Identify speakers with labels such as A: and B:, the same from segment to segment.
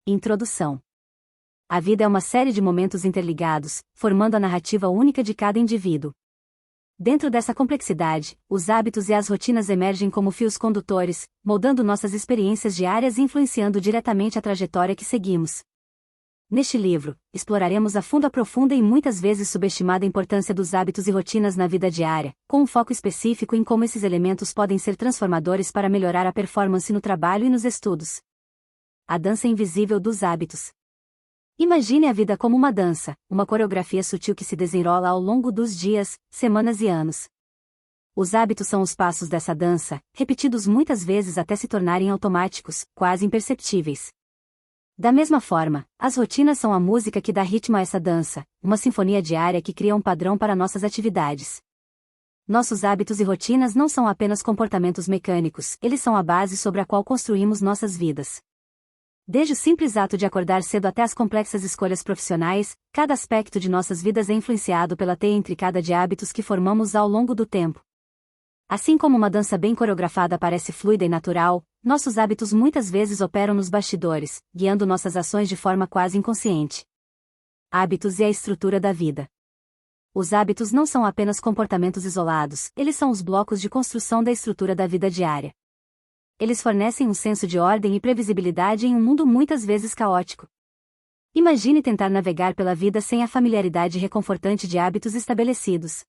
A: Introdução. A vida é uma série de momentos interligados, formando a narrativa única de cada indivíduo. Dentro dessa complexidade, os hábitos e as rotinas emergem como fios condutores, moldando nossas experiências diárias e influenciando diretamente a trajetória que seguimos. Neste livro, exploraremos a fundo a profunda e muitas vezes subestimada importância dos hábitos e rotinas na vida diária, com um foco específico em como esses elementos podem ser transformadores para melhorar a performance no trabalho e nos estudos. A dança invisível dos hábitos. Imagine a vida como uma dança, uma coreografia sutil que se desenrola ao longo dos dias, semanas e anos. Os hábitos são os passos dessa dança, repetidos muitas vezes até se tornarem automáticos, quase imperceptíveis. Da mesma forma, as rotinas são a música que dá ritmo a essa dança, uma sinfonia diária que cria um padrão para nossas atividades. Nossos hábitos e rotinas não são apenas comportamentos mecânicos, eles são a base sobre a qual construímos nossas vidas. Desde o simples ato de acordar cedo até as complexas escolhas profissionais, cada aspecto de nossas vidas é influenciado pela teia intricada de hábitos que formamos ao longo do tempo. Assim como uma dança bem coreografada parece fluida e natural, nossos hábitos muitas vezes operam nos bastidores, guiando nossas ações de forma quase inconsciente. Hábitos e a estrutura da vida. Os hábitos não são apenas comportamentos isolados, eles são os blocos de construção da estrutura da vida diária. Eles fornecem um senso de ordem e previsibilidade em um mundo muitas vezes caótico. Imagine tentar navegar pela vida sem a familiaridade reconfortante de hábitos estabelecidos.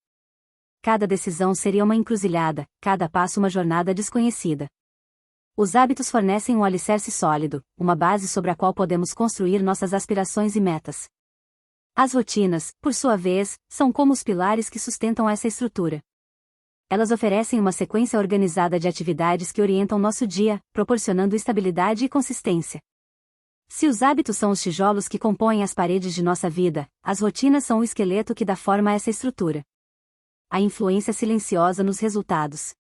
A: Cada decisão seria uma encruzilhada, cada passo uma jornada desconhecida. Os hábitos fornecem um alicerce sólido, uma base sobre a qual podemos construir nossas aspirações e metas. As rotinas, por sua vez, são como os pilares que sustentam essa estrutura. Elas oferecem uma sequência organizada de atividades que orientam nosso dia, proporcionando estabilidade e consistência. Se os hábitos são os tijolos que compõem as paredes de nossa vida, as rotinas são o esqueleto que dá forma a essa estrutura. A influência silenciosa nos resultados.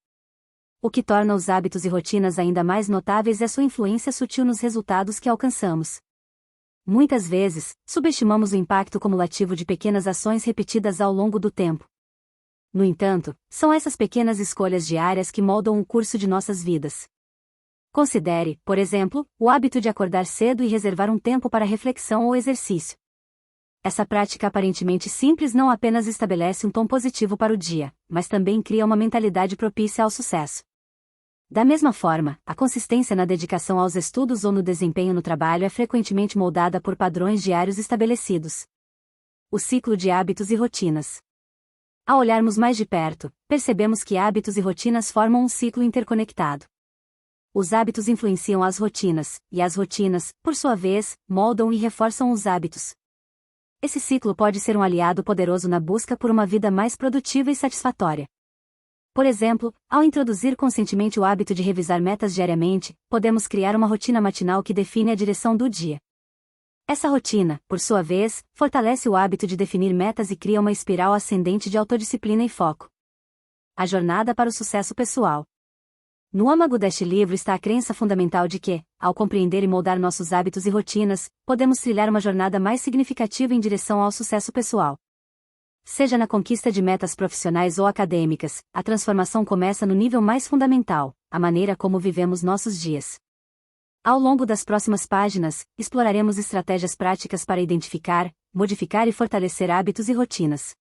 A: O que torna os hábitos e rotinas ainda mais notáveis é sua influência sutil nos resultados que alcançamos. Muitas vezes, subestimamos o impacto cumulativo de pequenas ações repetidas ao longo do tempo. No entanto, são essas pequenas escolhas diárias que moldam o curso de nossas vidas. Considere, por exemplo, o hábito de acordar cedo e reservar um tempo para reflexão ou exercício. Essa prática aparentemente simples não apenas estabelece um tom positivo para o dia, mas também cria uma mentalidade propícia ao sucesso. Da mesma forma, a consistência na dedicação aos estudos ou no desempenho no trabalho é frequentemente moldada por padrões diários estabelecidos. O ciclo de hábitos e rotinas. Ao olharmos mais de perto, percebemos que hábitos e rotinas formam um ciclo interconectado. Os hábitos influenciam as rotinas, e as rotinas, por sua vez, moldam e reforçam os hábitos. Esse ciclo pode ser um aliado poderoso na busca por uma vida mais produtiva e satisfatória. Por exemplo, ao introduzir conscientemente o hábito de revisar metas diariamente, podemos criar uma rotina matinal que define a direção do dia. Essa rotina, por sua vez, fortalece o hábito de definir metas e cria uma espiral ascendente de autodisciplina e foco. A jornada para o sucesso pessoal. No âmago deste livro está a crença fundamental de que, ao compreender e moldar nossos hábitos e rotinas, podemos trilhar uma jornada mais significativa em direção ao sucesso pessoal. Seja na conquista de metas profissionais ou acadêmicas, a transformação começa no nível mais fundamental, a maneira como vivemos nossos dias. Ao longo das próximas páginas, exploraremos estratégias práticas para identificar, modificar e fortalecer hábitos e rotinas.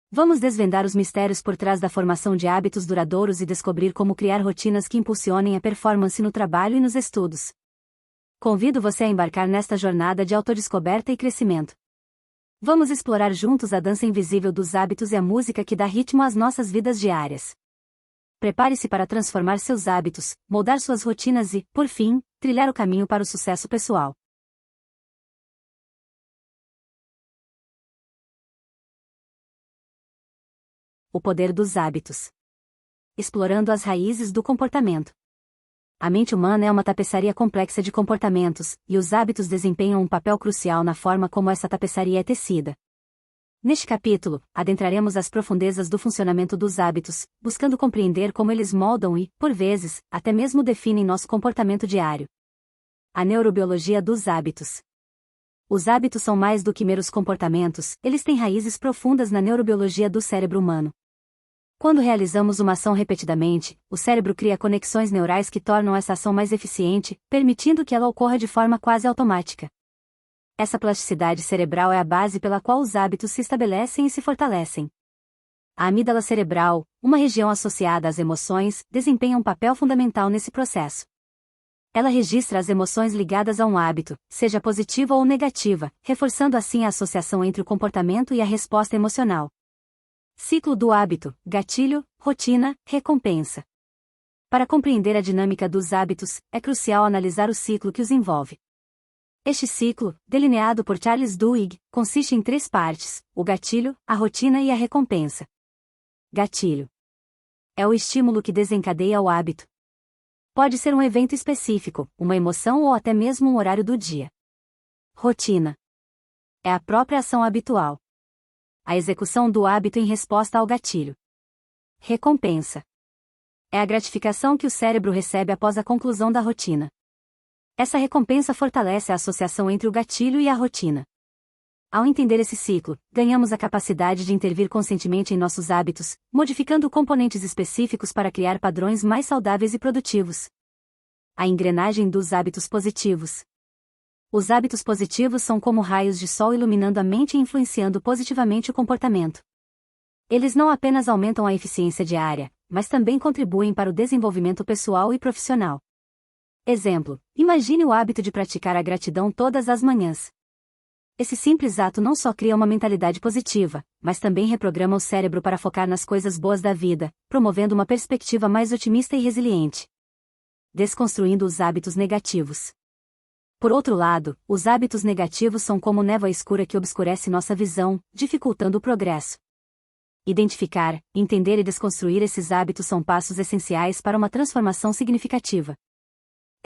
A: Vamos desvendar os mistérios por trás da formação de hábitos duradouros e descobrir como criar rotinas que impulsionem a performance no trabalho e nos estudos. Convido você a embarcar nesta jornada de autodescoberta e crescimento. Vamos explorar juntos a dança invisível dos hábitos e a música que dá ritmo às nossas vidas diárias. Prepare-se para transformar seus hábitos, moldar suas rotinas e, por fim, trilhar o caminho para o sucesso pessoal. O poder dos hábitos. Explorando as raízes do comportamento. A mente humana é uma tapeçaria complexa de comportamentos, e os hábitos desempenham um papel crucial na forma como essa tapeçaria é tecida. Neste capítulo, adentraremos as profundezas do funcionamento dos hábitos, buscando compreender como eles moldam e, por vezes, até mesmo definem nosso comportamento diário. A neurobiologia dos hábitos. Os hábitos são mais do que meros comportamentos, eles têm raízes profundas na neurobiologia do cérebro humano. Quando realizamos uma ação repetidamente, o cérebro cria conexões neurais que tornam essa ação mais eficiente, permitindo que ela ocorra de forma quase automática. Essa plasticidade cerebral é a base pela qual os hábitos se estabelecem e se fortalecem. A amígdala cerebral, uma região associada às emoções, desempenha um papel fundamental nesse processo. Ela registra as emoções ligadas a um hábito, seja positiva ou negativa, reforçando assim a associação entre o comportamento e a resposta emocional. Ciclo do hábito, gatilho, rotina, recompensa. Para compreender a dinâmica dos hábitos, é crucial analisar o ciclo que os envolve. Este ciclo, delineado por Charles Duhigg, consiste em 3 partes: o gatilho, a rotina e a recompensa. Gatilho. É o estímulo que desencadeia o hábito. Pode ser um evento específico, uma emoção ou até mesmo um horário do dia. Rotina. É a própria ação habitual. A execução do hábito em resposta ao gatilho. Recompensa. É a gratificação que o cérebro recebe após a conclusão da rotina. Essa recompensa fortalece a associação entre o gatilho e a rotina. Ao entender esse ciclo, ganhamos a capacidade de intervir conscientemente em nossos hábitos, modificando componentes específicos para criar padrões mais saudáveis e produtivos. A engrenagem dos hábitos positivos. Os hábitos positivos são como raios de sol iluminando a mente e influenciando positivamente o comportamento. Eles não apenas aumentam a eficiência diária, mas também contribuem para o desenvolvimento pessoal e profissional. Exemplo: imagine o hábito de praticar a gratidão todas as manhãs. Esse simples ato não só cria uma mentalidade positiva, mas também reprograma o cérebro para focar nas coisas boas da vida, promovendo uma perspectiva mais otimista e resiliente. Desconstruindo os hábitos negativos. Por outro lado, os hábitos negativos são como névoa escura que obscurece nossa visão, dificultando o progresso. Identificar, entender e desconstruir esses hábitos são passos essenciais para uma transformação significativa.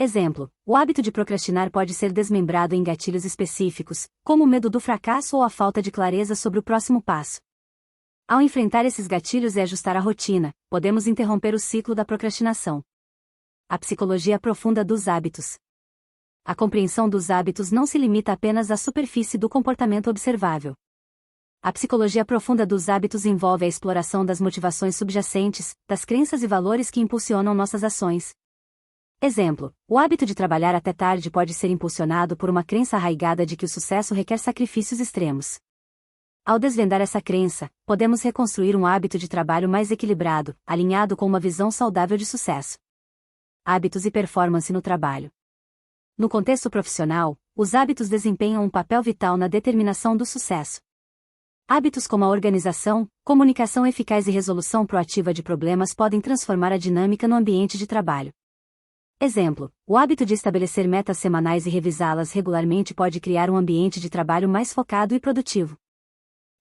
A: Exemplo: o hábito de procrastinar pode ser desmembrado em gatilhos específicos, como o medo do fracasso ou a falta de clareza sobre o próximo passo. Ao enfrentar esses gatilhos e ajustar a rotina, podemos interromper o ciclo da procrastinação. A psicologia profunda dos hábitos. A compreensão dos hábitos não se limita apenas à superfície do comportamento observável. A psicologia profunda dos hábitos envolve a exploração das motivações subjacentes, das crenças e valores que impulsionam nossas ações. Exemplo: o hábito de trabalhar até tarde pode ser impulsionado por uma crença arraigada de que o sucesso requer sacrifícios extremos. Ao desvendar essa crença, podemos reconstruir um hábito de trabalho mais equilibrado, alinhado com uma visão saudável de sucesso. Hábitos e performance no trabalho. No contexto profissional, os hábitos desempenham um papel vital na determinação do sucesso. Hábitos como a organização, comunicação eficaz e resolução proativa de problemas podem transformar a dinâmica no ambiente de trabalho. Exemplo: o hábito de estabelecer metas semanais e revisá-las regularmente pode criar um ambiente de trabalho mais focado e produtivo.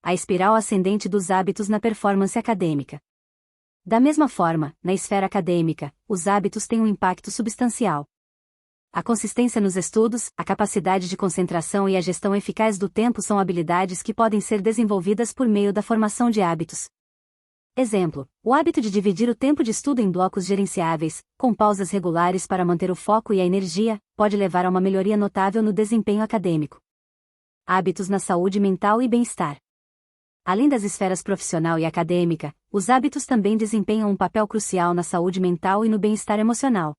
A: A espiral ascendente dos hábitos na performance acadêmica. Da mesma forma, na esfera acadêmica, os hábitos têm um impacto substancial. A consistência nos estudos, a capacidade de concentração e a gestão eficaz do tempo são habilidades que podem ser desenvolvidas por meio da formação de hábitos. Exemplo: o hábito de dividir o tempo de estudo em blocos gerenciáveis, com pausas regulares para manter o foco e a energia, pode levar a uma melhoria notável no desempenho acadêmico. Hábitos na saúde mental e bem-estar. Além das esferas profissional e acadêmica, os hábitos também desempenham um papel crucial na saúde mental e no bem-estar emocional.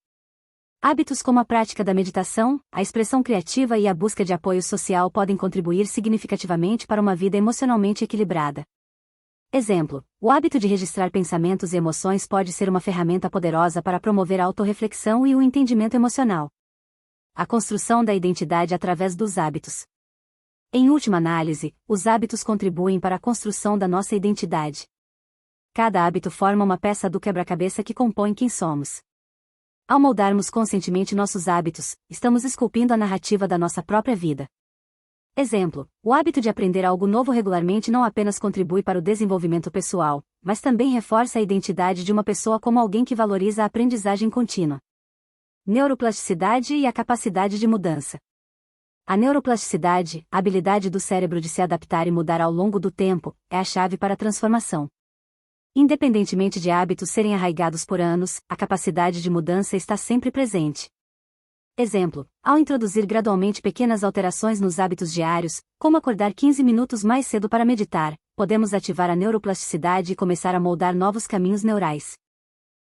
A: Hábitos como a prática da meditação, a expressão criativa e a busca de apoio social podem contribuir significativamente para uma vida emocionalmente equilibrada. Exemplo: o hábito de registrar pensamentos e emoções pode ser uma ferramenta poderosa para promover a autorreflexão e o entendimento emocional. A construção da identidade através dos hábitos. Em última análise, os hábitos contribuem para a construção da nossa identidade. Cada hábito forma uma peça do quebra-cabeça que compõe quem somos. Ao moldarmos conscientemente nossos hábitos, estamos esculpindo a narrativa da nossa própria vida. Exemplo: o hábito de aprender algo novo regularmente não apenas contribui para o desenvolvimento pessoal, mas também reforça a identidade de uma pessoa como alguém que valoriza a aprendizagem contínua. Neuroplasticidade e a capacidade de mudança. A neuroplasticidade, a habilidade do cérebro de se adaptar e mudar ao longo do tempo, é a chave para a transformação. Independentemente de hábitos serem arraigados por anos, a capacidade de mudança está sempre presente. Exemplo: ao introduzir gradualmente pequenas alterações nos hábitos diários, como acordar 15 minutos mais cedo para meditar, podemos ativar a neuroplasticidade e começar a moldar novos caminhos neurais.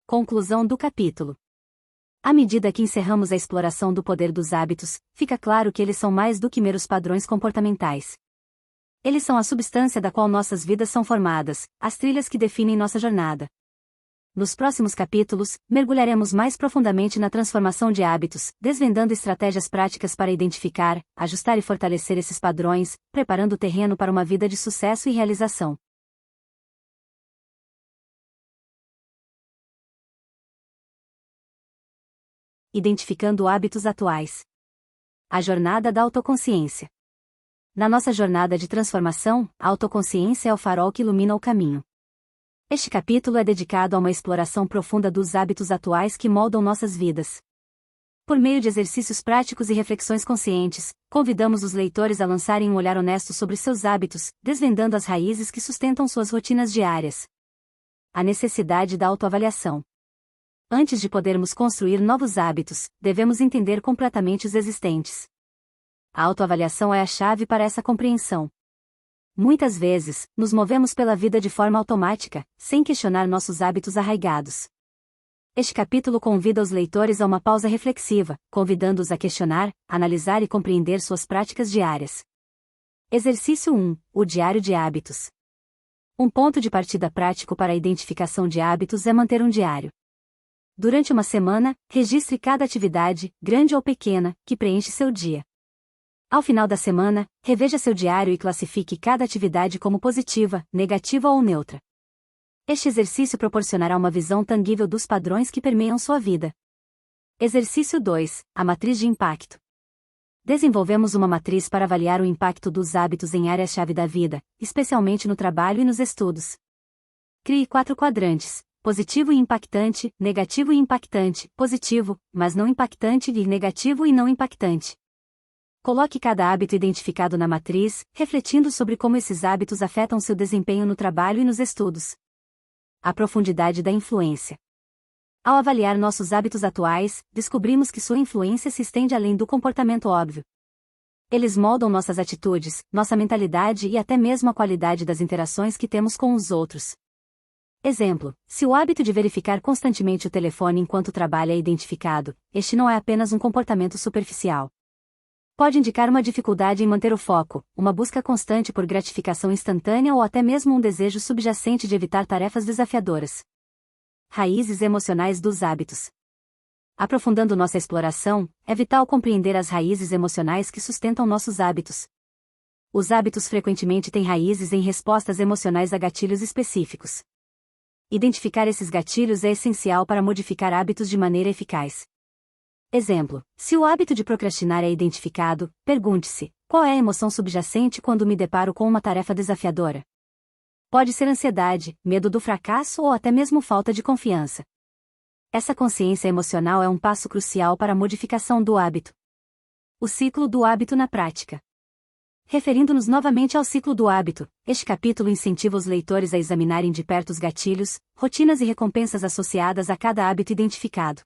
A: Conclusão do capítulo. À medida que encerramos a exploração do poder dos hábitos, fica claro que eles são mais do que meros padrões comportamentais. Eles são a substância da qual nossas vidas são formadas, as trilhas que definem nossa jornada. Nos próximos capítulos, mergulharemos mais profundamente na transformação de hábitos, desvendando estratégias práticas para identificar, ajustar e fortalecer esses padrões, preparando o terreno para uma vida de sucesso e realização. Identificando hábitos atuais. A jornada da autoconsciência. Na nossa jornada de transformação, a autoconsciência é o farol que ilumina o caminho. Este capítulo é dedicado a uma exploração profunda dos hábitos atuais que moldam nossas vidas. Por meio de exercícios práticos e reflexões conscientes, convidamos os leitores a lançarem um olhar honesto sobre seus hábitos, desvendando as raízes que sustentam suas rotinas diárias. A necessidade da autoavaliação. Antes de podermos construir novos hábitos, devemos entender completamente os existentes. A autoavaliação é a chave para essa compreensão. Muitas vezes, nos movemos pela vida de forma automática, sem questionar nossos hábitos arraigados. Este capítulo convida os leitores a uma pausa reflexiva, convidando-os a questionar, analisar e compreender suas práticas diárias. Exercício 1. O diário de hábitos. Um ponto de partida prático para a identificação de hábitos é manter um diário. Durante uma semana, registre cada atividade, grande ou pequena, que preenche seu dia. Ao final da semana, reveja seu diário e classifique cada atividade como positiva, negativa ou neutra. Este exercício proporcionará uma visão tangível dos padrões que permeiam sua vida. Exercício 2. A matriz de impacto. Desenvolvemos uma matriz para avaliar o impacto dos hábitos em áreas-chave da vida, especialmente no trabalho e nos estudos. Crie 4 quadrantes: positivo e impactante, negativo e impactante, positivo, mas não impactante e negativo e não impactante. Coloque cada hábito identificado na matriz, refletindo sobre como esses hábitos afetam seu desempenho no trabalho e nos estudos. A profundidade da influência. Ao avaliar nossos hábitos atuais, descobrimos que sua influência se estende além do comportamento óbvio. Eles moldam nossas atitudes, nossa mentalidade e até mesmo a qualidade das interações que temos com os outros. Exemplo: se o hábito de verificar constantemente o telefone enquanto trabalha é identificado, este não é apenas um comportamento superficial. Pode indicar uma dificuldade em manter o foco, uma busca constante por gratificação instantânea ou até mesmo um desejo subjacente de evitar tarefas desafiadoras. Raízes emocionais dos hábitos. Aprofundando nossa exploração, é vital compreender as raízes emocionais que sustentam nossos hábitos. Os hábitos frequentemente têm raízes em respostas emocionais a gatilhos específicos. Identificar esses gatilhos é essencial para modificar hábitos de maneira eficaz. Exemplo: se o hábito de procrastinar é identificado, pergunte-se: qual é a emoção subjacente quando me deparo com uma tarefa desafiadora? Pode ser ansiedade, medo do fracasso ou até mesmo falta de confiança. Essa consciência emocional é um passo crucial para a modificação do hábito. O ciclo do hábito na prática. Referindo-nos novamente ao ciclo do hábito, este capítulo incentiva os leitores a examinarem de perto os gatilhos, rotinas e recompensas associadas a cada hábito identificado.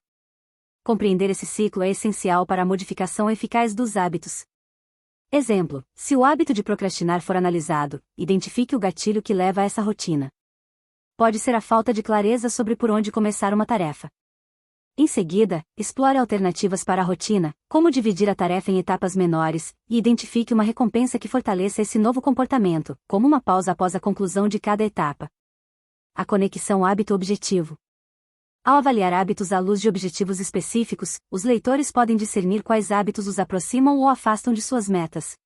A: Compreender esse ciclo é essencial para a modificação eficaz dos hábitos. Exemplo: se o hábito de procrastinar for analisado, identifique o gatilho que leva a essa rotina. Pode ser a falta de clareza sobre por onde começar uma tarefa. Em seguida, explore alternativas para a rotina, como dividir a tarefa em etapas menores, e identifique uma recompensa que fortaleça esse novo comportamento, como uma pausa após a conclusão de cada etapa. A conexão hábito-objetivo. Ao avaliar hábitos à luz de objetivos específicos, os leitores podem discernir quais hábitos os aproximam ou afastam de suas metas.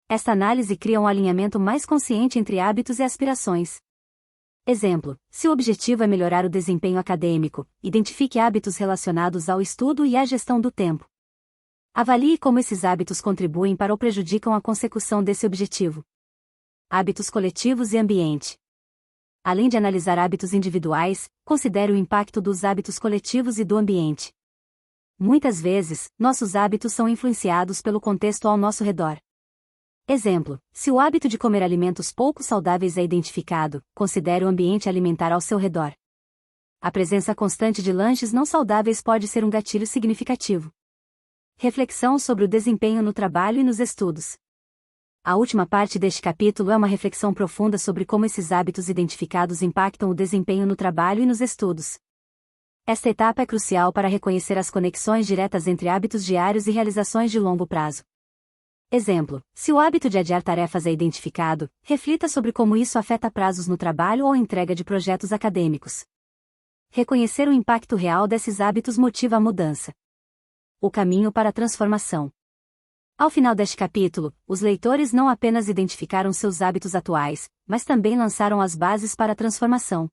A: Esta análise cria um alinhamento mais consciente entre hábitos e aspirações. Exemplo: se o objetivo é melhorar o desempenho acadêmico, identifique hábitos relacionados ao estudo e à gestão do tempo. Avalie como esses hábitos contribuem para ou prejudicam a consecução desse objetivo. Hábitos coletivos e ambiente. Além de analisar hábitos individuais, considere o impacto dos hábitos coletivos e do ambiente. Muitas vezes, nossos hábitos são influenciados pelo contexto ao nosso redor. Exemplo: se o hábito de comer alimentos pouco saudáveis é identificado, considere o ambiente alimentar ao seu redor. A presença constante de lanches não saudáveis pode ser um gatilho significativo. Reflexão sobre o desempenho no trabalho e nos estudos. A última parte deste capítulo é uma reflexão profunda sobre como esses hábitos identificados impactam o desempenho no trabalho e nos estudos. Esta etapa é crucial para reconhecer as conexões diretas entre hábitos diários e realizações de longo prazo. Exemplo: se o hábito de adiar tarefas é identificado, reflita sobre como isso afeta prazos no trabalho ou entrega de projetos acadêmicos. Reconhecer o impacto real desses hábitos motiva a mudança. O caminho para a transformação. Ao final deste capítulo, os leitores não apenas identificaram seus hábitos atuais, mas também lançaram as bases para a transformação.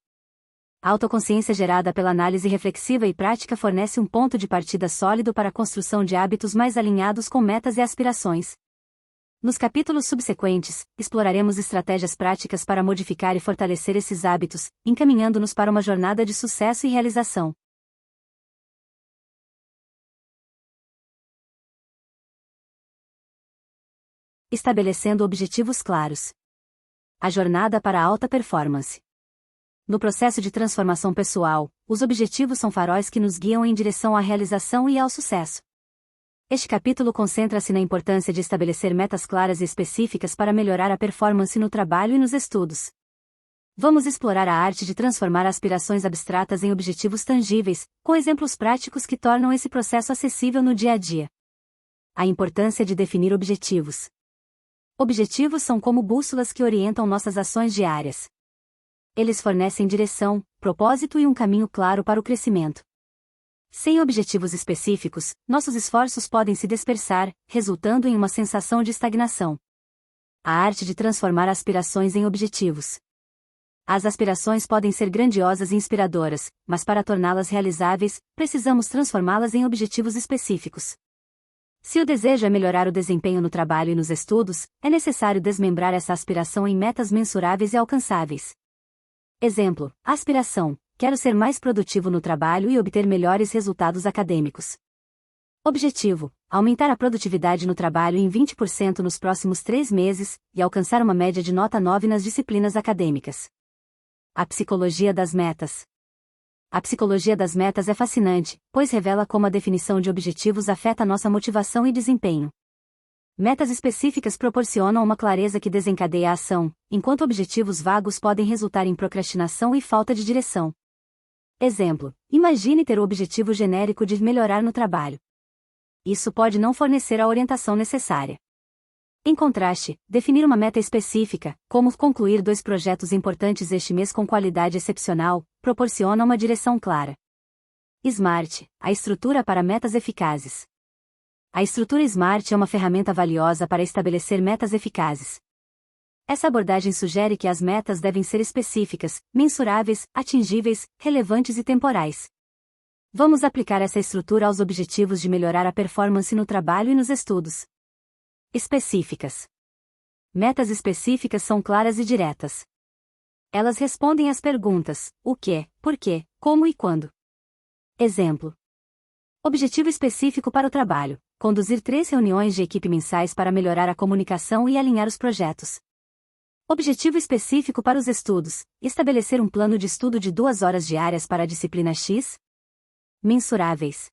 A: A autoconsciência gerada pela análise reflexiva e prática fornece um ponto de partida sólido para a construção de hábitos mais alinhados com metas e aspirações. Nos capítulos subsequentes, exploraremos estratégias práticas para modificar e fortalecer esses hábitos, encaminhando-nos para uma jornada de sucesso e realização. Estabelecendo objetivos claros. A jornada para a alta performance. No processo de transformação pessoal, os objetivos são faróis que nos guiam em direção à realização e ao sucesso. Este capítulo concentra-se na importância de estabelecer metas claras e específicas para melhorar a performance no trabalho e nos estudos. Vamos explorar a arte de transformar aspirações abstratas em objetivos tangíveis, com exemplos práticos que tornam esse processo acessível no dia a dia. A importância de definir objetivos. Objetivos são como bússolas que orientam nossas ações diárias. Eles fornecem direção, propósito e um caminho claro para o crescimento. Sem objetivos específicos, nossos esforços podem se dispersar, resultando em uma sensação de estagnação. A arte de transformar aspirações em objetivos. As aspirações podem ser grandiosas e inspiradoras, mas para torná-las realizáveis, precisamos transformá-las em objetivos específicos. Se o desejo é melhorar o desempenho no trabalho e nos estudos, é necessário desmembrar essa aspiração em metas mensuráveis e alcançáveis. Exemplo: aspiração: quero ser mais produtivo no trabalho e obter melhores resultados acadêmicos. Objetivo: aumentar a produtividade no trabalho em 20% nos próximos 3 meses, e alcançar uma média de nota 9 nas disciplinas acadêmicas. A psicologia das metas. A psicologia das metas é fascinante, pois revela como a definição de objetivos afeta nossa motivação e desempenho. Metas específicas proporcionam uma clareza que desencadeia a ação, enquanto objetivos vagos podem resultar em procrastinação e falta de direção. Exemplo: imagine ter o objetivo genérico de melhorar no trabalho. Isso pode não fornecer a orientação necessária. Em contraste, definir uma meta específica, como concluir 2 projetos importantes este mês com qualidade excepcional, proporciona uma direção clara. SMART, a estrutura para metas eficazes. A estrutura SMART é uma ferramenta valiosa para estabelecer metas eficazes. Essa abordagem sugere que as metas devem ser específicas, mensuráveis, atingíveis, relevantes e temporais. Vamos aplicar essa estrutura aos objetivos de melhorar a performance no trabalho e nos estudos. Específicas. Metas específicas são claras e diretas. Elas respondem às perguntas: o que, por quê, como e quando. Exemplo: objetivo específico para o trabalho: conduzir 3 reuniões de equipe mensais para melhorar a comunicação e alinhar os projetos. Objetivo específico para os estudos: estabelecer um plano de estudo de 2 horas diárias para a disciplina X. Mensuráveis.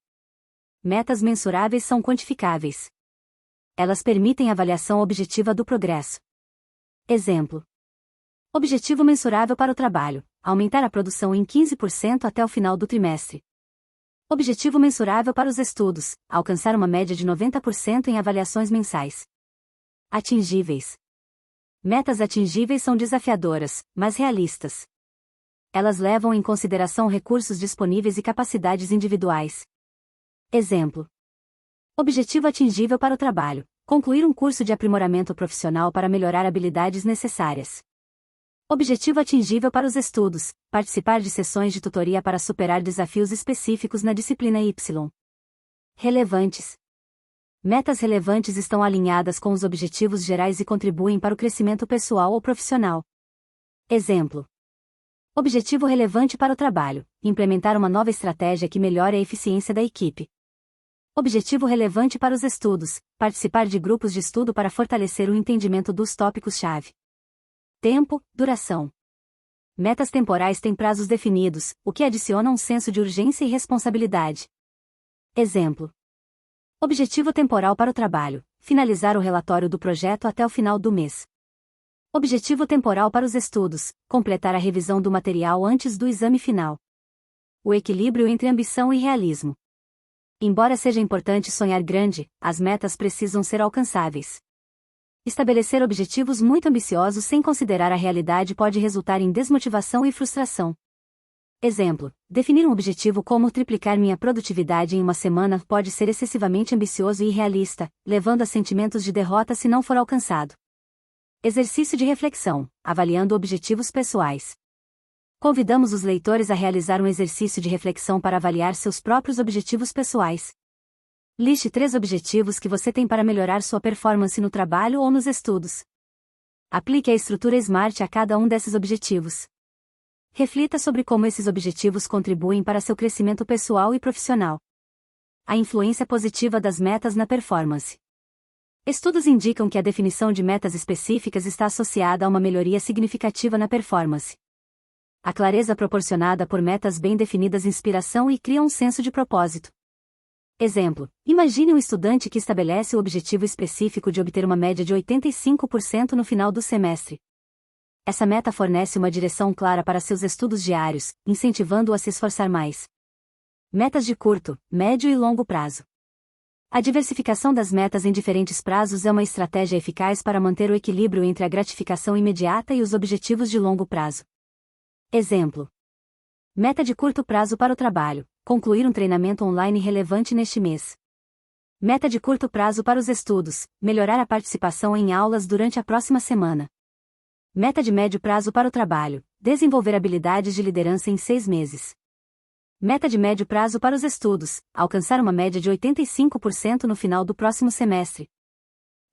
A: Metas mensuráveis são quantificáveis. Elas permitem avaliação objetiva do progresso. Exemplo: objetivo mensurável para o trabalho: aumentar a produção em 15% até o final do trimestre. Objetivo mensurável para os estudos: alcançar uma média de 90% em avaliações mensais. Atingíveis. Metas atingíveis são desafiadoras, mas realistas. Elas levam em consideração recursos disponíveis e capacidades individuais. Exemplo: objetivo atingível para o trabalho: concluir um curso de aprimoramento profissional para melhorar habilidades necessárias. Objetivo atingível para os estudos: participar de sessões de tutoria para superar desafios específicos na disciplina Y. Relevantes. Metas relevantes estão alinhadas com os objetivos gerais e contribuem para o crescimento pessoal ou profissional. Exemplo: objetivo relevante para o trabalho: implementar uma nova estratégia que melhore a eficiência da equipe. Objetivo relevante para os estudos: participar de grupos de estudo para fortalecer o entendimento dos tópicos-chave. Tempo, duração. Metas temporais têm prazos definidos, o que adiciona um senso de urgência e responsabilidade. Exemplo: objetivo temporal para o trabalho: finalizar o relatório do projeto até o final do mês. Objetivo temporal para os estudos: completar a revisão do material antes do exame final. O equilíbrio entre ambição e realismo. Embora seja importante sonhar grande, as metas precisam ser alcançáveis. Estabelecer objetivos muito ambiciosos sem considerar a realidade pode resultar em desmotivação e frustração. Exemplo: definir um objetivo como triplicar minha produtividade em uma semana pode ser excessivamente ambicioso e irrealista, levando a sentimentos de derrota se não for alcançado. Exercício de reflexão: avaliando objetivos pessoais. Convidamos os leitores a realizar um exercício de reflexão para avaliar seus próprios objetivos pessoais. Liste 3 objetivos que você tem para melhorar sua performance no trabalho ou nos estudos. Aplique a estrutura SMART a cada um desses objetivos. Reflita sobre como esses objetivos contribuem para seu crescimento pessoal e profissional. A influência positiva das metas na performance. Estudos indicam que a definição de metas específicas está associada a uma melhoria significativa na performance. A clareza proporcionada por metas bem definidas inspiração e cria um senso de propósito. Exemplo: imagine um estudante que estabelece o objetivo específico de obter uma média de 85% no final do semestre. Essa meta fornece uma direção clara para seus estudos diários, incentivando-o a se esforçar mais. Metas de curto, médio e longo prazo. A diversificação das metas em diferentes prazos é uma estratégia eficaz para manter o equilíbrio entre a gratificação imediata e os objetivos de longo prazo. Exemplo: meta de curto prazo para o trabalho: concluir um treinamento online relevante neste mês. Meta de curto prazo para os estudos: melhorar a participação em aulas durante a próxima semana. Meta de médio prazo para o trabalho: desenvolver habilidades de liderança em 6 meses. Meta de médio prazo para os estudos: alcançar uma média de 85% no final do próximo semestre.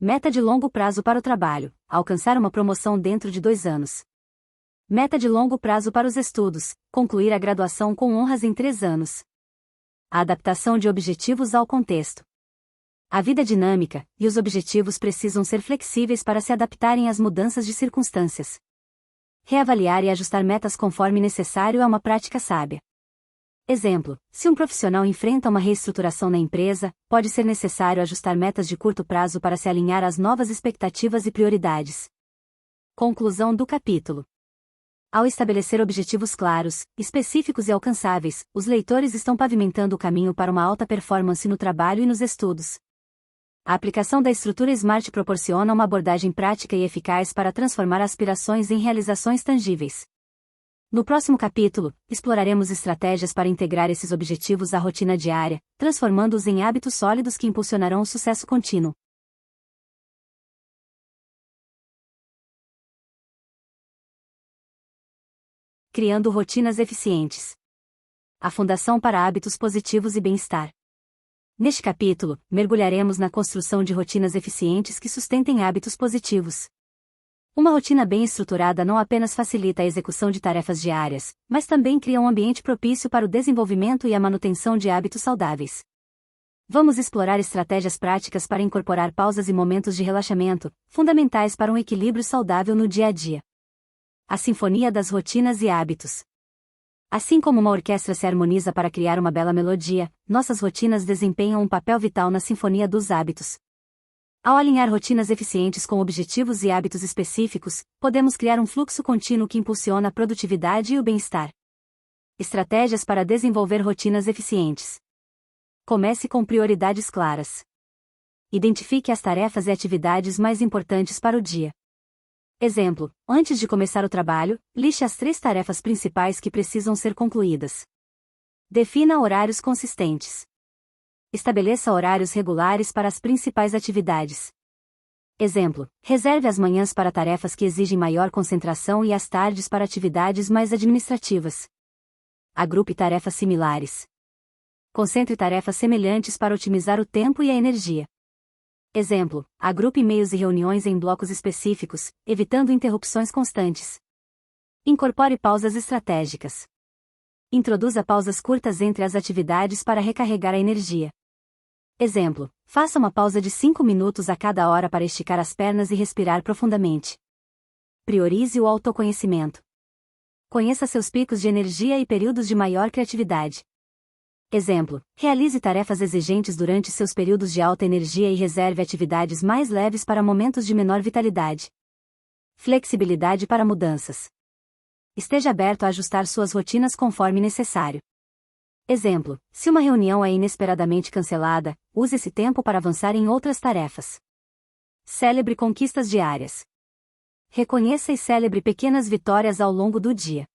A: Meta de longo prazo para o trabalho: alcançar uma promoção dentro de 2 anos. Meta de longo prazo para os estudos: concluir a graduação com honras em 3 anos. A adaptação de objetivos ao contexto. A vida é dinâmica, e os objetivos precisam ser flexíveis para se adaptarem às mudanças de circunstâncias. Reavaliar e ajustar metas conforme necessário é uma prática sábia. Exemplo: se um profissional enfrenta uma reestruturação na empresa, pode ser necessário ajustar metas de curto prazo para se alinhar às novas expectativas e prioridades. Conclusão do capítulo. Ao estabelecer objetivos claros, específicos e alcançáveis, os leitores estão pavimentando o caminho para uma alta performance no trabalho e nos estudos. A aplicação da estrutura SMART proporciona uma abordagem prática e eficaz para transformar aspirações em realizações tangíveis. No próximo capítulo, exploraremos estratégias para integrar esses objetivos à rotina diária, transformando-os em hábitos sólidos que impulsionarão o sucesso contínuo. Criando rotinas eficientes. A Fundação para Hábitos Positivos e Bem-Estar. Neste capítulo, mergulharemos na construção de rotinas eficientes que sustentem hábitos positivos. Uma rotina bem estruturada não apenas facilita a execução de tarefas diárias, mas também cria um ambiente propício para o desenvolvimento e a manutenção de hábitos saudáveis. Vamos explorar estratégias práticas para incorporar pausas e momentos de relaxamento, fundamentais para um equilíbrio saudável no dia a dia. A sinfonia das rotinas e hábitos. Assim como uma orquestra se harmoniza para criar uma bela melodia, nossas rotinas desempenham um papel vital na sinfonia dos hábitos. Ao alinhar rotinas eficientes com objetivos e hábitos específicos, podemos criar um fluxo contínuo que impulsiona a produtividade e o bem-estar. Estratégias para desenvolver rotinas eficientes. Comece com prioridades claras. Identifique as tarefas e atividades mais importantes para o dia. Exemplo: antes de começar o trabalho, liste as 3 tarefas principais que precisam ser concluídas. Defina horários consistentes. Estabeleça horários regulares para as principais atividades. Exemplo: reserve as manhãs para tarefas que exigem maior concentração e as tardes para atividades mais administrativas. Agrupe tarefas similares. Concentre tarefas semelhantes para otimizar o tempo e a energia. Exemplo: agrupe e-mails e reuniões em blocos específicos, evitando interrupções constantes. Incorpore pausas estratégicas. Introduza pausas curtas entre as atividades para recarregar a energia. Exemplo: faça uma pausa de 5 minutos a cada hora para esticar as pernas e respirar profundamente. Priorize o autoconhecimento. Conheça seus picos de energia e períodos de maior criatividade. Exemplo: realize tarefas exigentes durante seus períodos de alta energia e reserve atividades mais leves para momentos de menor vitalidade. Flexibilidade para mudanças. Esteja aberto a ajustar suas rotinas conforme necessário. Exemplo: se uma reunião é inesperadamente cancelada, use esse tempo para avançar em outras tarefas. Celebre conquistas diárias. Reconheça e celebre pequenas vitórias ao longo do dia.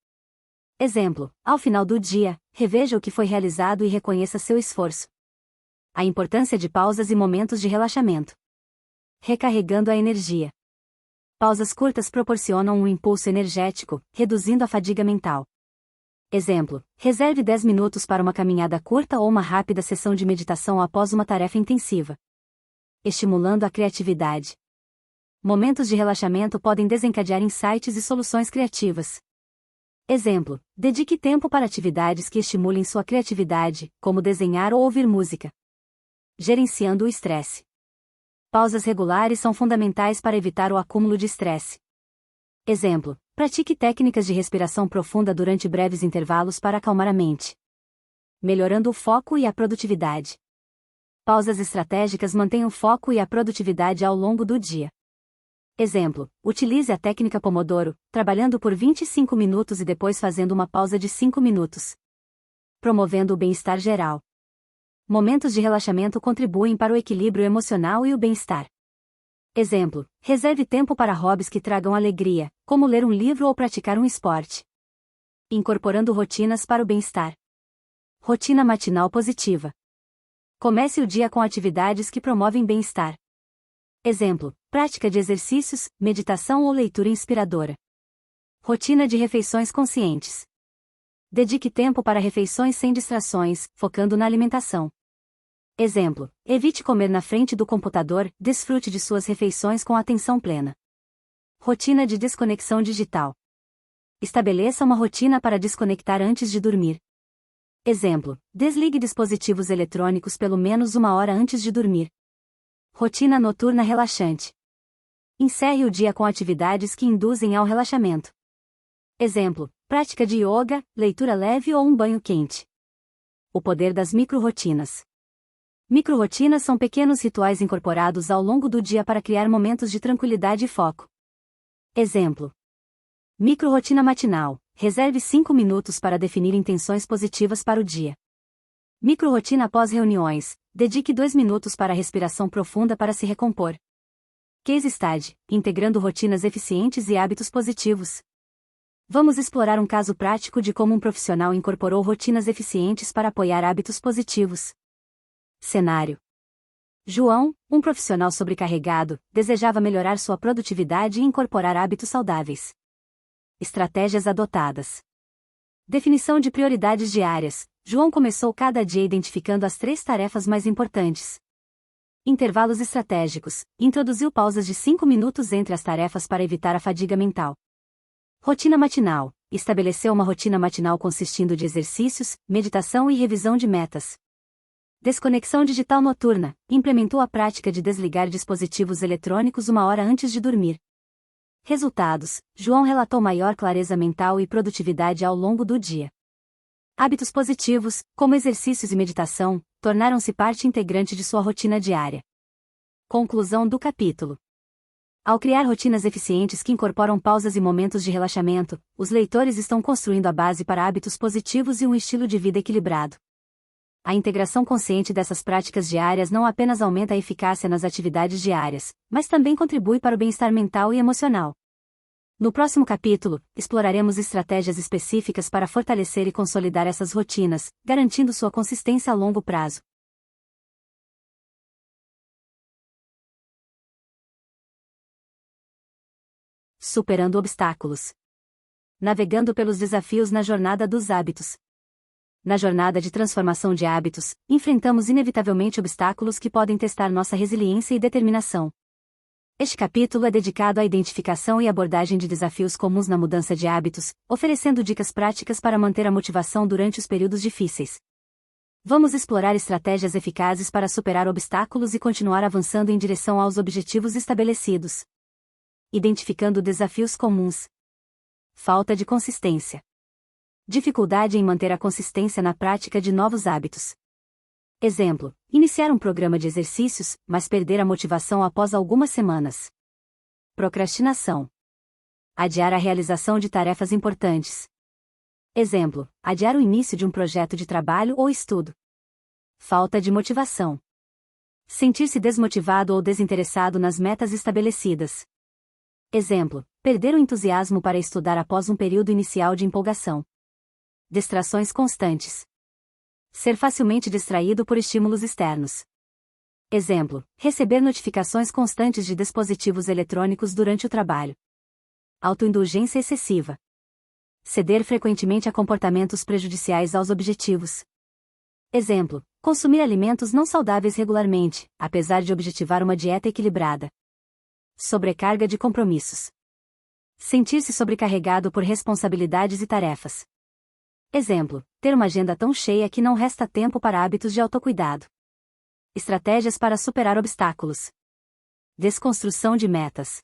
A: Exemplo: ao final do dia, reveja o que foi realizado e reconheça seu esforço. A importância de pausas e momentos de relaxamento. Recarregando a energia. Pausas curtas proporcionam um impulso energético, reduzindo a fadiga mental. Exemplo: reserve 10 minutos para uma caminhada curta ou uma rápida sessão de meditação após uma tarefa intensiva. Estimulando a criatividade. Momentos de relaxamento podem desencadear insights e soluções criativas. Exemplo: dedique tempo para atividades que estimulem sua criatividade, como desenhar ou ouvir música. Gerenciando o estresse. Pausas regulares são fundamentais para evitar o acúmulo de estresse. Exemplo: pratique técnicas de respiração profunda durante breves intervalos para acalmar a mente. Melhorando o foco e a produtividade. Pausas estratégicas mantêm o foco e a produtividade ao longo do dia. Exemplo: utilize a técnica Pomodoro, trabalhando por 25 minutos e depois fazendo uma pausa de 5 minutos. Promovendo o bem-estar geral. Momentos de relaxamento contribuem para o equilíbrio emocional e o bem-estar. Exemplo: reserve tempo para hobbies que tragam alegria, como ler um livro ou praticar um esporte. Incorporando rotinas para o bem-estar. Rotina matinal positiva. Comece o dia com atividades que promovem bem-estar. Exemplo: prática de exercícios, meditação ou leitura inspiradora. Rotina de refeições conscientes. Dedique tempo para refeições sem distrações, focando na alimentação. Exemplo: evite comer na frente do computador, desfrute de suas refeições com atenção plena. Rotina de desconexão digital. Estabeleça uma rotina para desconectar antes de dormir. Exemplo: desligue dispositivos eletrônicos pelo menos 1 hora antes de dormir. Rotina noturna relaxante. Encerre o dia com atividades que induzem ao relaxamento. Exemplo: prática de yoga, leitura leve ou um banho quente. O poder das microrotinas. Microrotinas são pequenos rituais incorporados ao longo do dia para criar momentos de tranquilidade e foco. Exemplo: microrotina matinal. Reserve 5 minutos para definir intenções positivas para o dia. Microrotina após reuniões. Dedique 2 minutos para a respiração profunda para se recompor. Case Study: integrando rotinas eficientes e hábitos positivos. Vamos explorar um caso prático de como um profissional incorporou rotinas eficientes para apoiar hábitos positivos. Cenário: João, um profissional sobrecarregado, desejava melhorar sua produtividade e incorporar hábitos saudáveis. Estratégias adotadas. Definição de prioridades diárias. João começou cada dia identificando as 3 tarefas mais importantes. Intervalos estratégicos. Introduziu pausas de 5 minutos entre as tarefas para evitar a fadiga mental. Rotina matinal. Estabeleceu uma rotina matinal consistindo de exercícios, meditação e revisão de metas. Desconexão digital noturna. Implementou a prática de desligar dispositivos eletrônicos 1 hora antes de dormir. Resultados: João relatou maior clareza mental e produtividade ao longo do dia. Hábitos positivos, como exercícios e meditação, tornaram-se parte integrante de sua rotina diária. Conclusão do capítulo. Ao criar rotinas eficientes que incorporam pausas e momentos de relaxamento, os leitores estão construindo a base para hábitos positivos e um estilo de vida equilibrado. A integração consciente dessas práticas diárias não apenas aumenta a eficácia nas atividades diárias, mas também contribui para o bem-estar mental e emocional. No próximo capítulo, exploraremos estratégias específicas para fortalecer e consolidar essas rotinas, garantindo sua consistência a longo prazo. Superando obstáculos. Navegando pelos desafios na jornada dos hábitos. Na jornada de transformação de hábitos, enfrentamos inevitavelmente obstáculos que podem testar nossa resiliência e determinação. Este capítulo é dedicado à identificação e abordagem de desafios comuns na mudança de hábitos, oferecendo dicas práticas para manter a motivação durante os períodos difíceis. Vamos explorar estratégias eficazes para superar obstáculos e continuar avançando em direção aos objetivos estabelecidos. Identificando desafios comuns. Falta de consistência. Dificuldade em manter a consistência na prática de novos hábitos. Exemplo: iniciar um programa de exercícios, mas perder a motivação após algumas semanas. Procrastinação. Adiar a realização de tarefas importantes. Exemplo: adiar o início de um projeto de trabalho ou estudo. Falta de motivação. Sentir-se desmotivado ou desinteressado nas metas estabelecidas. Exemplo: perder o entusiasmo para estudar após um período inicial de empolgação. Distrações constantes. Ser facilmente distraído por estímulos externos. Exemplo: receber notificações constantes de dispositivos eletrônicos durante o trabalho. Autoindulgência excessiva. Ceder frequentemente a comportamentos prejudiciais aos objetivos. Exemplo: consumir alimentos não saudáveis regularmente, apesar de objetivar uma dieta equilibrada. Sobrecarga de compromissos. Sentir-se sobrecarregado por responsabilidades e tarefas. Exemplo: ter uma agenda tão cheia que não resta tempo para hábitos de autocuidado. Estratégias para superar obstáculos. Desconstrução de metas.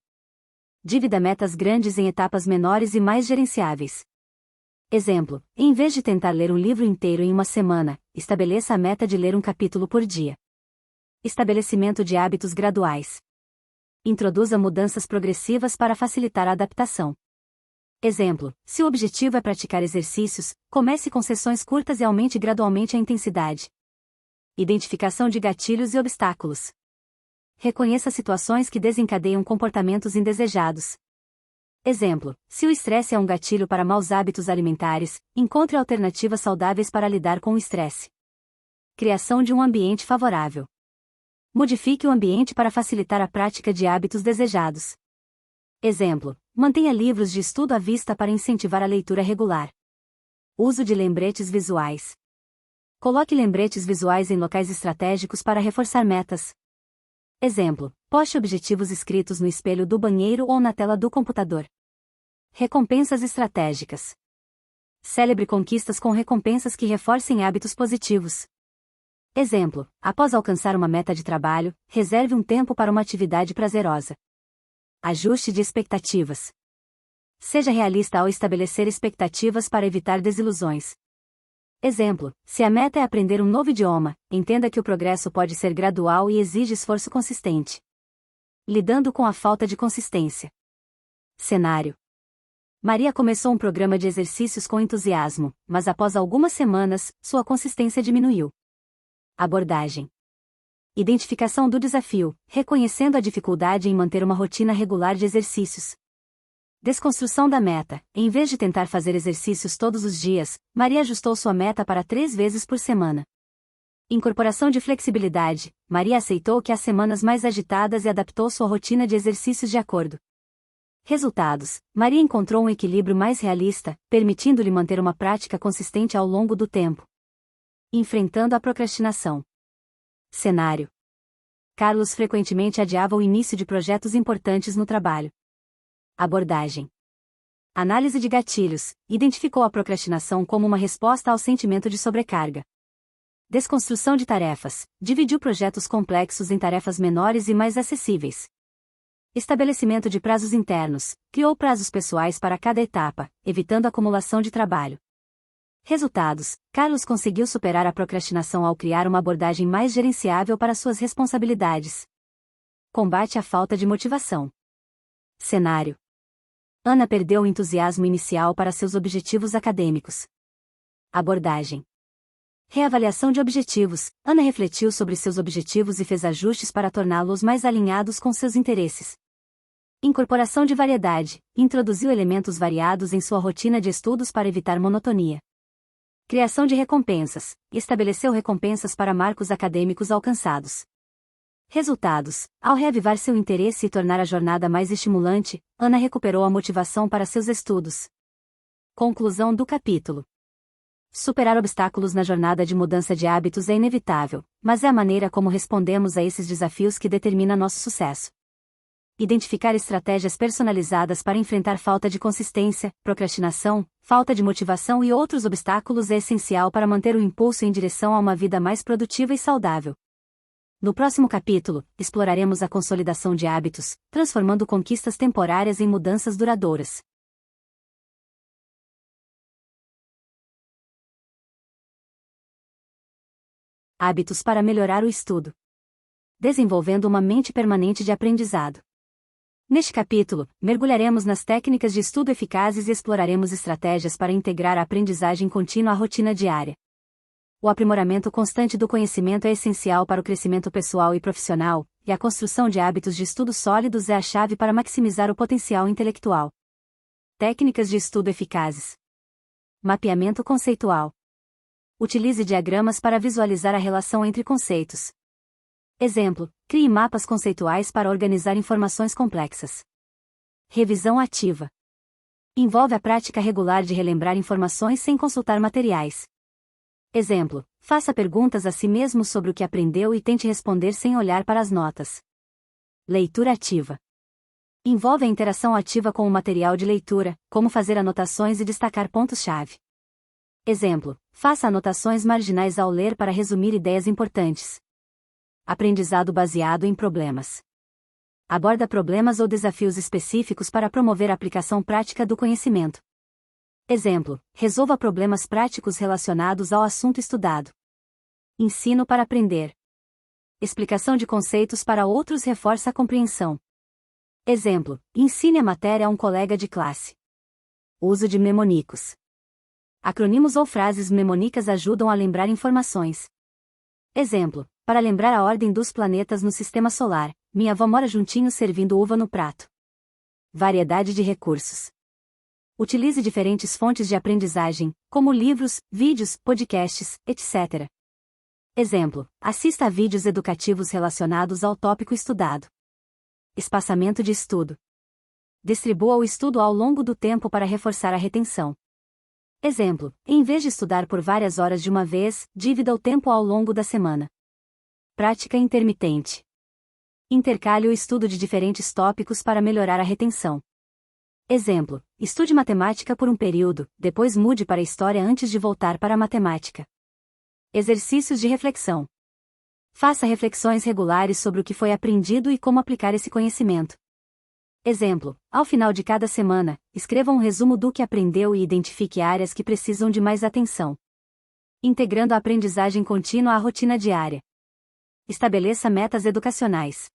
A: Divida metas grandes em etapas menores e mais gerenciáveis. Exemplo: em vez de tentar ler um livro inteiro em uma semana, estabeleça a meta de ler um capítulo por dia. Estabelecimento de hábitos graduais. Introduza mudanças progressivas para facilitar a adaptação. Exemplo: se o objetivo é praticar exercícios, comece com sessões curtas e aumente gradualmente a intensidade. Identificação de gatilhos e obstáculos. Reconheça situações que desencadeiam comportamentos indesejados. Exemplo: se o estresse é um gatilho para maus hábitos alimentares, encontre alternativas saudáveis para lidar com o estresse. Criação de um ambiente favorável. Modifique o ambiente para facilitar a prática de hábitos desejados. Exemplo: mantenha livros de estudo à vista para incentivar a leitura regular. Uso de lembretes visuais. Coloque lembretes visuais em locais estratégicos para reforçar metas. Exemplo: poste objetivos escritos no espelho do banheiro ou na tela do computador. Recompensas estratégicas. Celebre conquistas com recompensas que reforcem hábitos positivos. Exemplo: após alcançar uma meta de trabalho, reserve um tempo para uma atividade prazerosa. Ajuste de expectativas. Seja realista ao estabelecer expectativas para evitar desilusões. Exemplo: se a meta é aprender um novo idioma, entenda que o progresso pode ser gradual e exige esforço consistente. Lidando com a falta de consistência. Cenário: Maria começou um programa de exercícios com entusiasmo, mas após algumas semanas, sua consistência diminuiu. Abordagem: identificação do desafio, reconhecendo a dificuldade em manter uma rotina regular de exercícios. Desconstrução da meta: em vez de tentar fazer exercícios todos os dias, Maria ajustou sua meta para 3 vezes por semana. Incorporação de flexibilidade: Maria aceitou que há semanas mais agitadas e adaptou sua rotina de exercícios de acordo. Resultados: Maria encontrou um equilíbrio mais realista, permitindo-lhe manter uma prática consistente ao longo do tempo. Enfrentando a procrastinação. Cenário: Carlos frequentemente adiava o início de projetos importantes no trabalho. Abordagem: análise de gatilhos, identificou a procrastinação como uma resposta ao sentimento de sobrecarga. Desconstrução de tarefas, dividiu projetos complexos em tarefas menores e mais acessíveis. Estabelecimento de prazos internos, criou prazos pessoais para cada etapa, evitando acumulação de trabalho. Resultados: Carlos conseguiu superar a procrastinação ao criar uma abordagem mais gerenciável para suas responsabilidades. Combate à falta de motivação. Cenário: Ana perdeu o entusiasmo inicial para seus objetivos acadêmicos. Abordagem: reavaliação de objetivos. Ana refletiu sobre seus objetivos e fez ajustes para torná-los mais alinhados com seus interesses. Incorporação de variedade, introduziu elementos variados em sua rotina de estudos para evitar monotonia. Criação de recompensas, estabeleceu recompensas para marcos acadêmicos alcançados. Resultados: ao reavivar seu interesse e tornar a jornada mais estimulante, Ana recuperou a motivação para seus estudos. Conclusão do capítulo: superar obstáculos na jornada de mudança de hábitos é inevitável, mas é a maneira como respondemos a esses desafios que determina nosso sucesso. Identificar estratégias personalizadas para enfrentar falta de consistência, procrastinação, falta de motivação e outros obstáculos é essencial para manter o impulso em direção a uma vida mais produtiva e saudável. No próximo capítulo, exploraremos a consolidação de hábitos, transformando conquistas temporárias em mudanças duradouras. Hábitos para melhorar o estudo. Desenvolvendo uma mente permanente de aprendizado. Neste capítulo, mergulharemos nas técnicas de estudo eficazes e exploraremos estratégias para integrar a aprendizagem contínua à rotina diária. O aprimoramento constante do conhecimento é essencial para o crescimento pessoal e profissional, e a construção de hábitos de estudo sólidos é a chave para maximizar o potencial intelectual. Técnicas de estudo eficazes. Mapeamento conceitual. Utilize diagramas para visualizar a relação entre conceitos. Exemplo: crie mapas conceituais para organizar informações complexas. Revisão ativa. Envolve a prática regular de relembrar informações sem consultar materiais. Exemplo: faça perguntas a si mesmo sobre o que aprendeu e tente responder sem olhar para as notas. Leitura ativa. Envolve a interação ativa com o material de leitura, como fazer anotações e destacar pontos-chave. Exemplo: faça anotações marginais ao ler para resumir ideias importantes. Aprendizado baseado em problemas. Aborda problemas ou desafios específicos para promover a aplicação prática do conhecimento. Exemplo: resolva problemas práticos relacionados ao assunto estudado. Ensino para aprender. Explicação de conceitos para outros reforça a compreensão. Exemplo: ensine a matéria a um colega de classe. Uso de mnemonicos. Acronimos ou frases mnemônicas ajudam a lembrar informações. Exemplo: para lembrar a ordem dos planetas no sistema solar, minha avó mora juntinho servindo uva no prato. Variedade de recursos. Utilize diferentes fontes de aprendizagem, como livros, vídeos, podcasts, etc. Exemplo: assista a vídeos educativos relacionados ao tópico estudado. Espaçamento de estudo. Distribua o estudo ao longo do tempo para reforçar a retenção. Exemplo: em vez de estudar por várias horas de uma vez, divida o tempo ao longo da semana. Prática intermitente. Intercale o estudo de diferentes tópicos para melhorar a retenção. Exemplo: estude matemática por um período, depois mude para a história antes de voltar para a matemática. Exercícios de reflexão. Faça reflexões regulares sobre o que foi aprendido e como aplicar esse conhecimento. Exemplo: ao final de cada semana, escreva um resumo do que aprendeu e identifique áreas que precisam de mais atenção. Integrando a aprendizagem contínua à rotina diária. Estabeleça metas educacionais.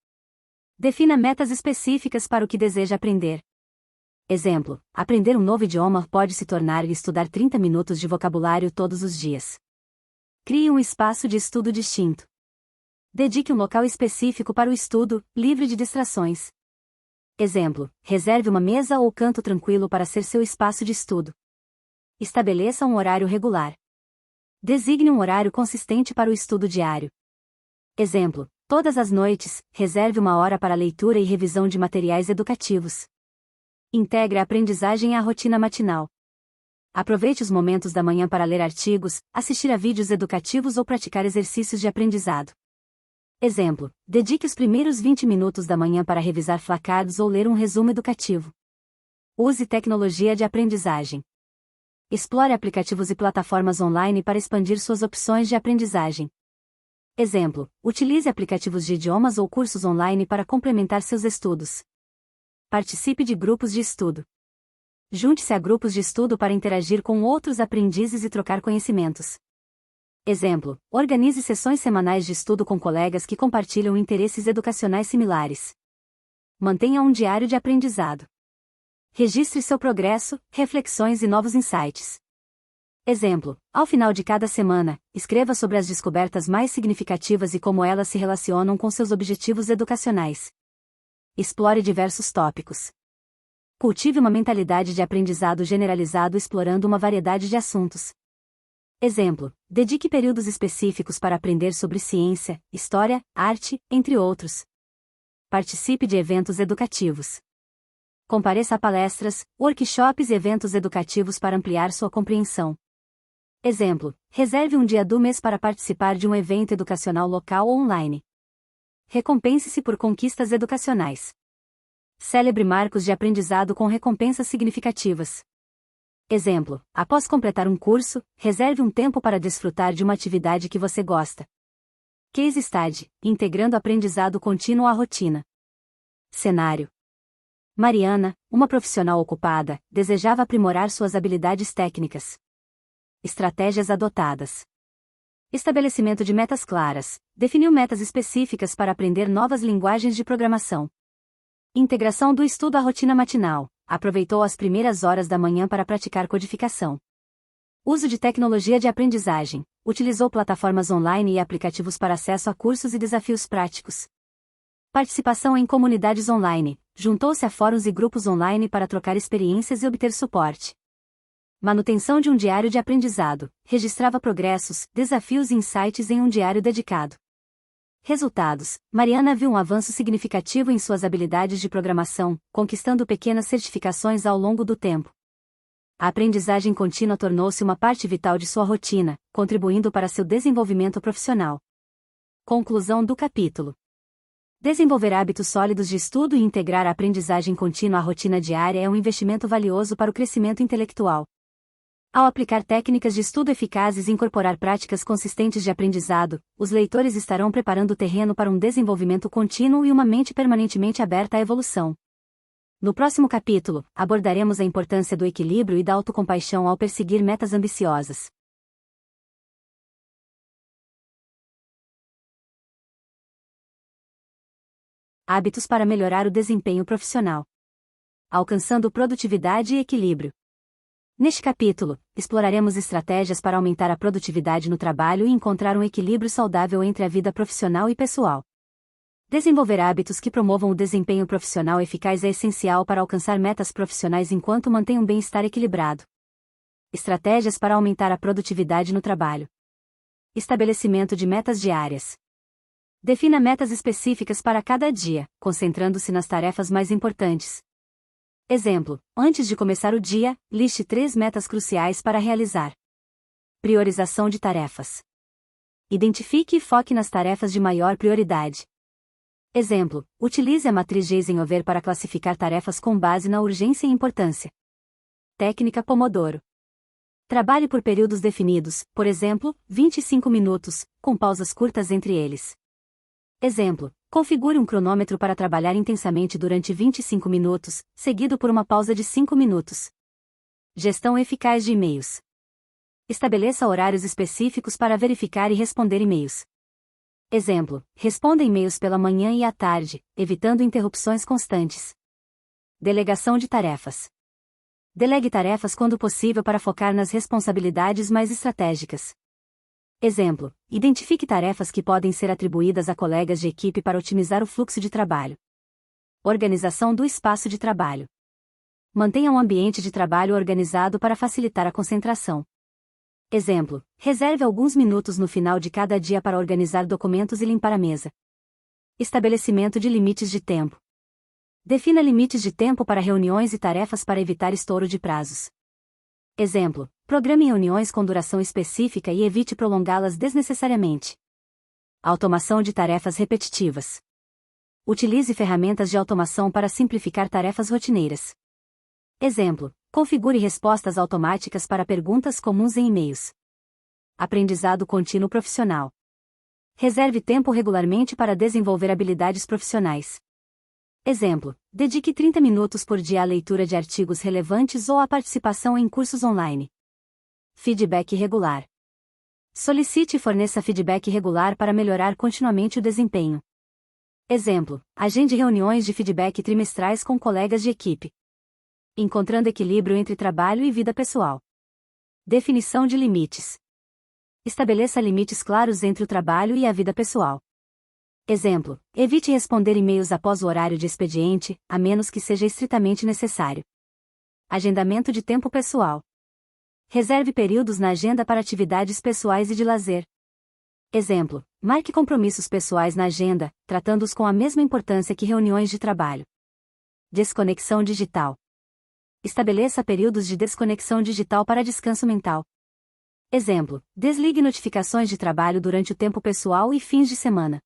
A: Defina metas específicas para o que deseja aprender. Exemplo: aprender um novo idioma pode se tornar estudar 30 minutos de vocabulário todos os dias. Crie um espaço de estudo distinto. Dedique um local específico para o estudo, livre de distrações. Exemplo: reserve uma mesa ou canto tranquilo para ser seu espaço de estudo. Estabeleça um horário regular. Designe um horário consistente para o estudo diário. Exemplo: todas as noites, reserve uma hora para leitura e revisão de materiais educativos. Integre a aprendizagem à rotina matinal. Aproveite os momentos da manhã para ler artigos, assistir a vídeos educativos ou praticar exercícios de aprendizado. Exemplo: dedique os primeiros 20 minutos da manhã para revisar flashcards ou ler um resumo educativo. Use tecnologia de aprendizagem. Explore aplicativos e plataformas online para expandir suas opções de aprendizagem. Exemplo: utilize aplicativos de idiomas ou cursos online para complementar seus estudos. Participe de grupos de estudo. Junte-se a grupos de estudo para interagir com outros aprendizes e trocar conhecimentos. Exemplo: organize sessões semanais de estudo com colegas que compartilham interesses educacionais similares. Mantenha um diário de aprendizado. Registre seu progresso, reflexões e novos insights. Exemplo: ao final de cada semana, escreva sobre as descobertas mais significativas e como elas se relacionam com seus objetivos educacionais. Explore diversos tópicos. Cultive uma mentalidade de aprendizado generalizado explorando uma variedade de assuntos. Exemplo: dedique períodos específicos para aprender sobre ciência, história, arte, entre outros. Participe de eventos educativos. Compareça a palestras, workshops e eventos educativos para ampliar sua compreensão. Exemplo: reserve um dia do mês para participar de um evento educacional local ou online. Recompense-se por conquistas educacionais. Celebre marcos de aprendizado com recompensas significativas. Exemplo: após completar um curso, reserve um tempo para desfrutar de uma atividade que você gosta. Case Study: integrando aprendizado contínuo à rotina. Cenário: Mariana, uma profissional ocupada, desejava aprimorar suas habilidades técnicas. Estratégias adotadas. Estabelecimento de metas claras. Definiu metas específicas para aprender novas linguagens de programação. Integração do estudo à rotina matinal. Aproveitou as primeiras horas da manhã para praticar codificação. Uso de tecnologia de aprendizagem. Utilizou plataformas online e aplicativos para acesso a cursos e desafios práticos. Participação em comunidades online. Juntou-se a fóruns e grupos online para trocar experiências e obter suporte. Manutenção de um diário de aprendizado. Registrava progressos, desafios e insights em um diário dedicado. Resultados. Mariana viu um avanço significativo em suas habilidades de programação, conquistando pequenas certificações ao longo do tempo. A aprendizagem contínua tornou-se uma parte vital de sua rotina, contribuindo para seu desenvolvimento profissional. Conclusão do capítulo. Desenvolver hábitos sólidos de estudo e integrar a aprendizagem contínua à rotina diária é um investimento valioso para o crescimento intelectual. Ao aplicar técnicas de estudo eficazes e incorporar práticas consistentes de aprendizado, os leitores estarão preparando o terreno para um desenvolvimento contínuo e uma mente permanentemente aberta à evolução. No próximo capítulo, abordaremos a importância do equilíbrio e da autocompaixão ao perseguir metas ambiciosas. Hábitos para melhorar o desempenho profissional. Alcançando produtividade e equilíbrio. Neste capítulo, exploraremos estratégias para aumentar a produtividade no trabalho e encontrar um equilíbrio saudável entre a vida profissional e pessoal. Desenvolver hábitos que promovam o desempenho profissional eficaz é essencial para alcançar metas profissionais enquanto mantém um bem-estar equilibrado. Estratégias para aumentar a produtividade no trabalho. Estabelecimento de metas diárias. Defina metas específicas para cada dia, concentrando-se nas tarefas mais importantes. Exemplo: antes de começar o dia, liste 3 metas cruciais para realizar. Priorização de tarefas. Identifique e foque nas tarefas de maior prioridade. Exemplo: utilize a matriz de Eisenhower para classificar tarefas com base na urgência e importância. Técnica Pomodoro. Trabalhe por períodos definidos, por exemplo, 25 minutos, com pausas curtas entre eles. Exemplo: configure um cronômetro para trabalhar intensamente durante 25 minutos, seguido por uma pausa de 5 minutos. Gestão eficaz de e-mails. Estabeleça horários específicos para verificar e responder e-mails. Exemplo: responda e-mails pela manhã e à tarde, evitando interrupções constantes. Delegação de tarefas. Delegue tarefas quando possível para focar nas responsabilidades mais estratégicas. Exemplo: identifique tarefas que podem ser atribuídas a colegas de equipe para otimizar o fluxo de trabalho. Organização do espaço de trabalho. Mantenha um ambiente de trabalho organizado para facilitar a concentração. Exemplo: reserve alguns minutos no final de cada dia para organizar documentos e limpar a mesa. Estabelecimento de limites de tempo. Defina limites de tempo para reuniões e tarefas para evitar estouro de prazos. Exemplo: programe reuniões com duração específica e evite prolongá-las desnecessariamente. Automação de tarefas repetitivas. Utilize ferramentas de automação para simplificar tarefas rotineiras. Exemplo: configure respostas automáticas para perguntas comuns em e-mails. Aprendizado contínuo profissional. Reserve tempo regularmente para desenvolver habilidades profissionais. Exemplo: dedique 30 minutos por dia à leitura de artigos relevantes ou à participação em cursos online. Feedback regular. Solicite e forneça feedback regular para melhorar continuamente o desempenho. Exemplo: agende reuniões de feedback trimestrais com colegas de equipe. Encontrando equilíbrio entre trabalho e vida pessoal. Definição de limites. Estabeleça limites claros entre o trabalho e a vida pessoal. Exemplo: evite responder e-mails após o horário de expediente, a menos que seja estritamente necessário. Agendamento de tempo pessoal. Reserve períodos na agenda para atividades pessoais e de lazer. Exemplo: marque compromissos pessoais na agenda, tratando-os com a mesma importância que reuniões de trabalho. Desconexão digital. Estabeleça períodos de desconexão digital para descanso mental. Exemplo: desligue notificações de trabalho durante o tempo pessoal e fins de semana.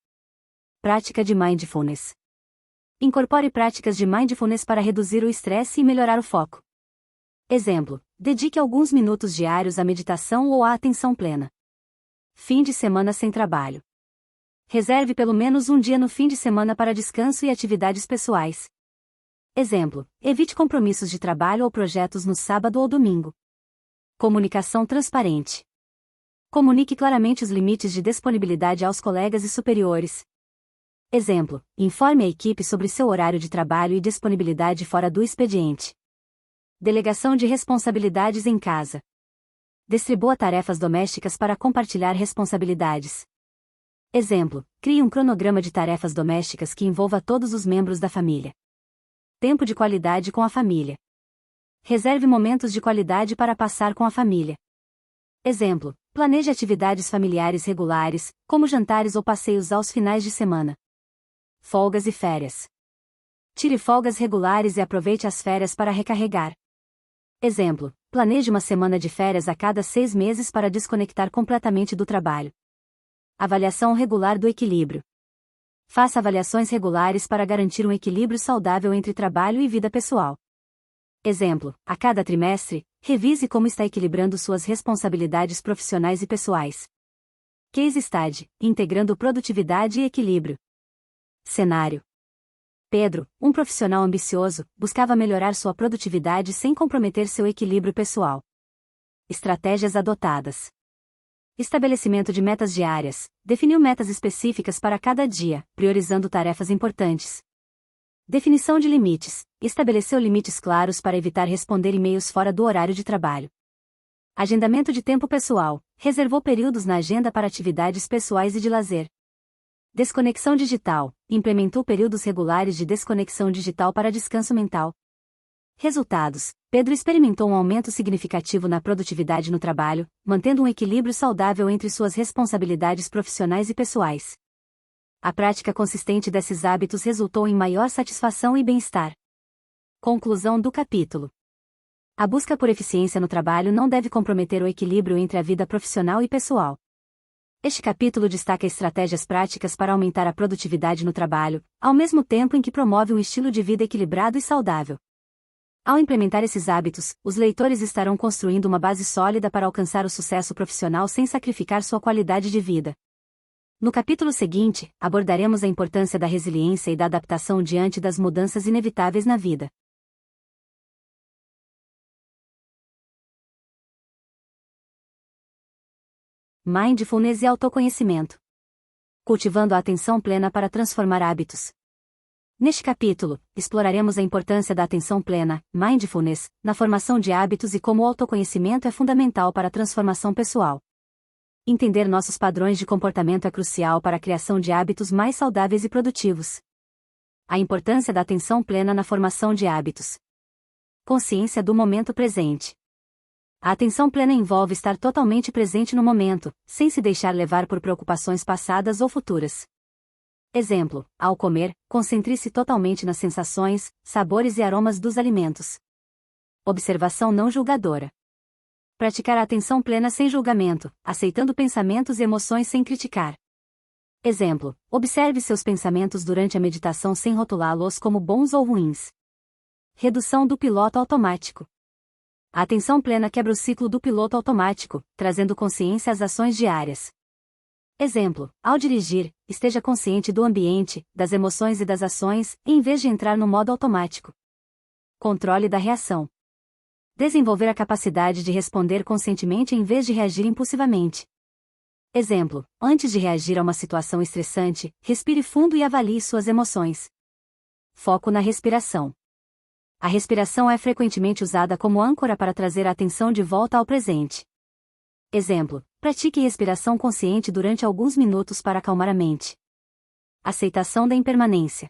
A: Prática de mindfulness. Incorpore práticas de mindfulness para reduzir o estresse e melhorar o foco. Exemplo: dedique alguns minutos diários à meditação ou à atenção plena. Fim de semana sem trabalho. Reserve pelo menos um dia no fim de semana para descanso e atividades pessoais. Exemplo: evite compromissos de trabalho ou projetos no sábado ou domingo. Comunicação transparente. Comunique claramente os limites de disponibilidade aos colegas e superiores. Exemplo: informe a equipe sobre seu horário de trabalho e disponibilidade fora do expediente. Delegação de responsabilidades em casa. Distribua tarefas domésticas para compartilhar responsabilidades. Exemplo: crie um cronograma de tarefas domésticas que envolva todos os membros da família. Tempo de qualidade com a família. Reserve momentos de qualidade para passar com a família. Exemplo: planeje atividades familiares regulares, como jantares ou passeios aos finais de semana. Folgas e férias. Tire folgas regulares e aproveite as férias para recarregar. Exemplo: planeje uma semana de férias a cada 6 meses para desconectar completamente do trabalho. Avaliação regular do equilíbrio. Faça avaliações regulares para garantir um equilíbrio saudável entre trabalho e vida pessoal. Exemplo: a cada trimestre, revise como está equilibrando suas responsabilidades profissionais e pessoais. Case Study: integrando produtividade e equilíbrio. Cenário: Pedro, um profissional ambicioso, buscava melhorar sua produtividade sem comprometer seu equilíbrio pessoal. Estratégias adotadas. Estabelecimento de metas diárias. Definiu metas específicas para cada dia, priorizando tarefas importantes. Definição de limites. Estabeleceu limites claros para evitar responder e-mails fora do horário de trabalho. Agendamento de tempo pessoal. Reservou períodos na agenda para atividades pessoais e de lazer. Desconexão digital. Implementou períodos regulares de desconexão digital para descanso mental. Resultados: Pedro experimentou um aumento significativo na produtividade no trabalho, mantendo um equilíbrio saudável entre suas responsabilidades profissionais e pessoais. A prática consistente desses hábitos resultou em maior satisfação e bem-estar. Conclusão do capítulo. A busca por eficiência no trabalho não deve comprometer o equilíbrio entre a vida profissional e pessoal. Este capítulo destaca estratégias práticas para aumentar a produtividade no trabalho, ao mesmo tempo em que promove um estilo de vida equilibrado e saudável. Ao implementar esses hábitos, os leitores estarão construindo uma base sólida para alcançar o sucesso profissional sem sacrificar sua qualidade de vida. No capítulo seguinte, abordaremos a importância da resiliência e da adaptação diante das mudanças inevitáveis na vida. Mindfulness e autoconhecimento. Cultivando a atenção plena para transformar hábitos. Neste capítulo, exploraremos a importância da atenção plena, mindfulness, na formação de hábitos e como o autoconhecimento é fundamental para a transformação pessoal. Entender nossos padrões de comportamento é crucial para a criação de hábitos mais saudáveis e produtivos. A importância da atenção plena na formação de hábitos. Consciência do momento presente. A atenção plena envolve estar totalmente presente no momento, sem se deixar levar por preocupações passadas ou futuras. Exemplo: ao comer, concentre-se totalmente nas sensações, sabores e aromas dos alimentos. Observação não julgadora. Praticar a atenção plena sem julgamento, aceitando pensamentos e emoções sem criticar. Exemplo: observe seus pensamentos durante a meditação sem rotulá-los como bons ou ruins. Redução do piloto automático. A atenção plena quebra o ciclo do piloto automático, trazendo consciência às ações diárias. Exemplo: ao dirigir, esteja consciente do ambiente, das emoções e das ações, em vez de entrar no modo automático. Controle da reação. Desenvolver a capacidade de responder conscientemente em vez de reagir impulsivamente. Exemplo: antes de reagir a uma situação estressante, respire fundo e avalie suas emoções. Foco na respiração. A respiração é frequentemente usada como âncora para trazer a atenção de volta ao presente. Exemplo: pratique respiração consciente durante alguns minutos para acalmar a mente. Aceitação da impermanência.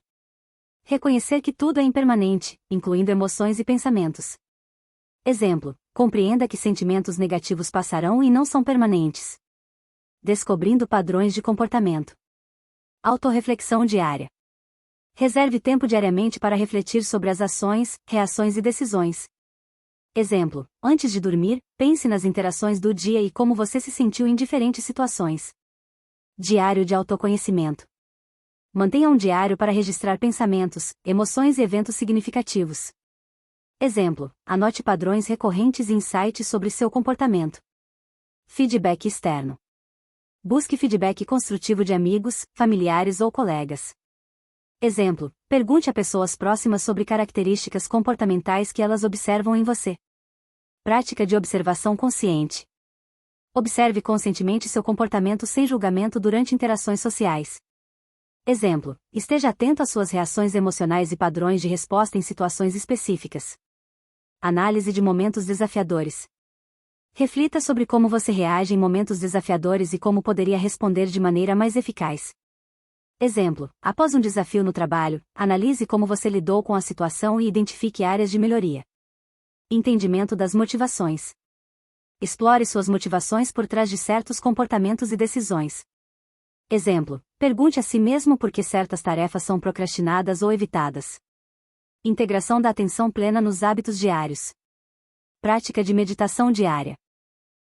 A: Reconhecer que tudo é impermanente, incluindo emoções e pensamentos. Exemplo: compreenda que sentimentos negativos passarão e não são permanentes. Descobrindo padrões de comportamento. Autorreflexão diária. Reserve tempo diariamente para refletir sobre as ações, reações e decisões. Exemplo: antes de dormir, pense nas interações do dia e como você se sentiu em diferentes situações. Diário de autoconhecimento. Mantenha um diário para registrar pensamentos, emoções e eventos significativos. Exemplo: anote padrões recorrentes e insights sobre seu comportamento. Feedback externo. Busque feedback construtivo de amigos, familiares ou colegas. Exemplo: pergunte a pessoas próximas sobre características comportamentais que elas observam em você. Prática de observação consciente. Observe conscientemente seu comportamento sem julgamento durante interações sociais. Exemplo: esteja atento às suas reações emocionais e padrões de resposta em situações específicas. Análise de momentos desafiadores. Reflita sobre como você reage em momentos desafiadores e como poderia responder de maneira mais eficaz. Exemplo: após um desafio no trabalho, analise como você lidou com a situação e identifique áreas de melhoria. Entendimento das motivações. Explore suas motivações por trás de certos comportamentos e decisões. Exemplo: pergunte a si mesmo por que certas tarefas são procrastinadas ou evitadas. Integração da atenção plena nos hábitos diários. Prática de meditação diária.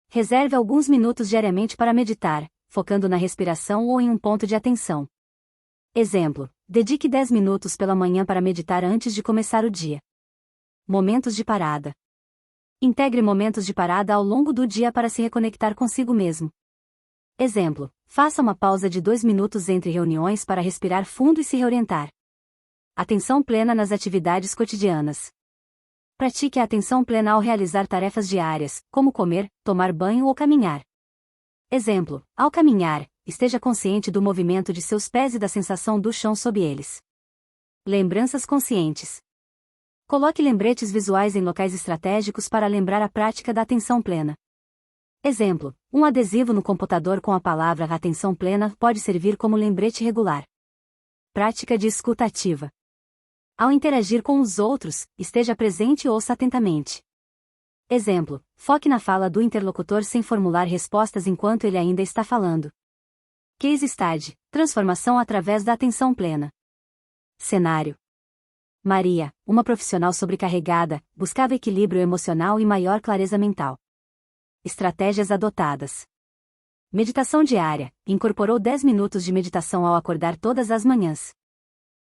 A: Reserve alguns minutos diariamente para meditar, focando na respiração ou em um ponto de atenção. Exemplo: dedique 10 minutos pela manhã para meditar antes de começar o dia. Momentos de parada. Integre momentos de parada ao longo do dia para se reconectar consigo mesmo. Exemplo: faça uma pausa de 2 minutos entre reuniões para respirar fundo e se reorientar. Atenção plena nas atividades cotidianas. Pratique a atenção plena ao realizar tarefas diárias, como comer, tomar banho ou caminhar. Exemplo: ao caminhar, esteja consciente do movimento de seus pés e da sensação do chão sob eles. Lembranças conscientes. Coloque lembretes visuais em locais estratégicos para lembrar a prática da atenção plena. Exemplo: um adesivo no computador com a palavra atenção plena pode servir como lembrete regular. Prática de escuta ativa. Ao interagir com os outros, esteja presente e ouça atentamente. Exemplo: foque na fala do interlocutor sem formular respostas enquanto ele ainda está falando. Case Study: transformação através da atenção plena. Cenário: Maria, uma profissional sobrecarregada, buscava equilíbrio emocional e maior clareza mental. Estratégias adotadas. Meditação diária: incorporou 10 minutos de meditação ao acordar todas as manhãs.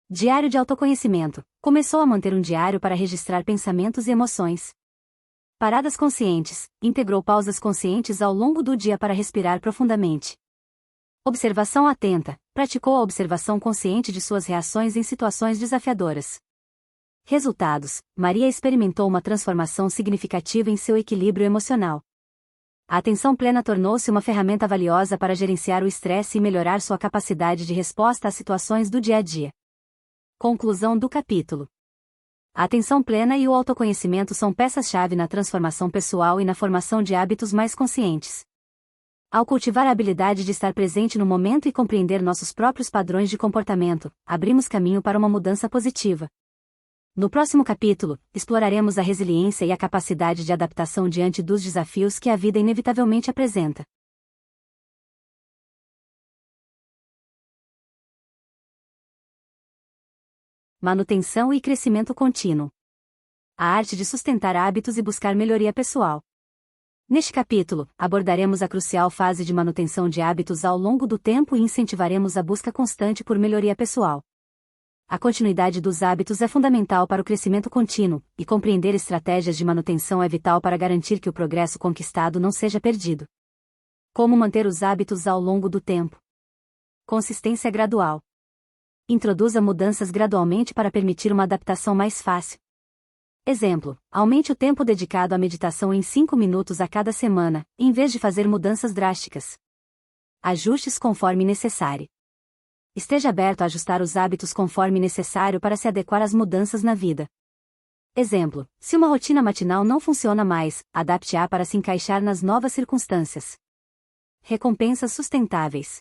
A: Diário de autoconhecimento: começou a manter um diário para registrar pensamentos e emoções. Paradas conscientes: integrou pausas conscientes ao longo do dia para respirar profundamente. Observação atenta: praticou a observação consciente de suas reações em situações desafiadoras. Resultados: Maria experimentou uma transformação significativa em seu equilíbrio emocional. A atenção plena tornou-se uma ferramenta valiosa para gerenciar o estresse e melhorar sua capacidade de resposta às situações do dia a dia. Conclusão do capítulo. A atenção plena e o autoconhecimento são peças-chave na transformação pessoal e na formação de hábitos mais conscientes. Ao cultivar a habilidade de estar presente no momento e compreender nossos próprios padrões de comportamento, abrimos caminho para uma mudança positiva. No próximo capítulo, exploraremos a resiliência e a capacidade de adaptação diante dos desafios que a vida inevitavelmente apresenta. Manutenção e crescimento contínuo. A arte de sustentar hábitos e buscar melhoria pessoal. Neste capítulo, abordaremos a crucial fase de manutenção de hábitos ao longo do tempo e incentivaremos a busca constante por melhoria pessoal. A continuidade dos hábitos é fundamental para o crescimento contínuo, e compreender estratégias de manutenção é vital para garantir que o progresso conquistado não seja perdido. Como manter os hábitos ao longo do tempo? Consistência gradual. Introduza mudanças gradualmente para permitir uma adaptação mais fácil. Exemplo: aumente o tempo dedicado à meditação em 5 minutos a cada semana, em vez de fazer mudanças drásticas. Ajustes conforme necessário. Esteja aberto a ajustar os hábitos conforme necessário para se adequar às mudanças na vida. Exemplo: se uma rotina matinal não funciona mais, adapte-a para se encaixar nas novas circunstâncias. Recompensas sustentáveis.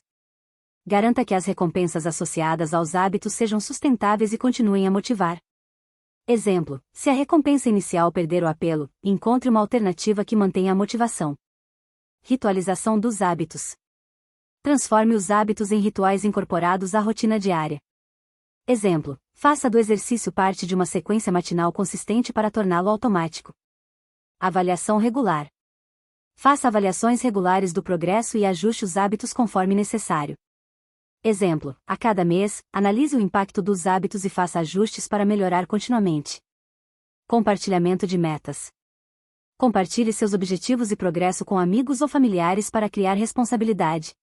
A: Garanta que as recompensas associadas aos hábitos sejam sustentáveis e continuem a motivar. Exemplo: se a recompensa inicial perder o apelo, encontre uma alternativa que mantenha a motivação. Ritualização dos hábitos. Transforme os hábitos em rituais incorporados à rotina diária. Exemplo: faça do exercício parte de uma sequência matinal consistente para torná-lo automático. Avaliação regular. Faça avaliações regulares do progresso e ajuste os hábitos conforme necessário. Exemplo: a cada mês, analise o impacto dos hábitos e faça ajustes para melhorar continuamente. Compartilhamento de metas. Compartilhe seus objetivos e progresso com amigos ou familiares para criar responsabilidade.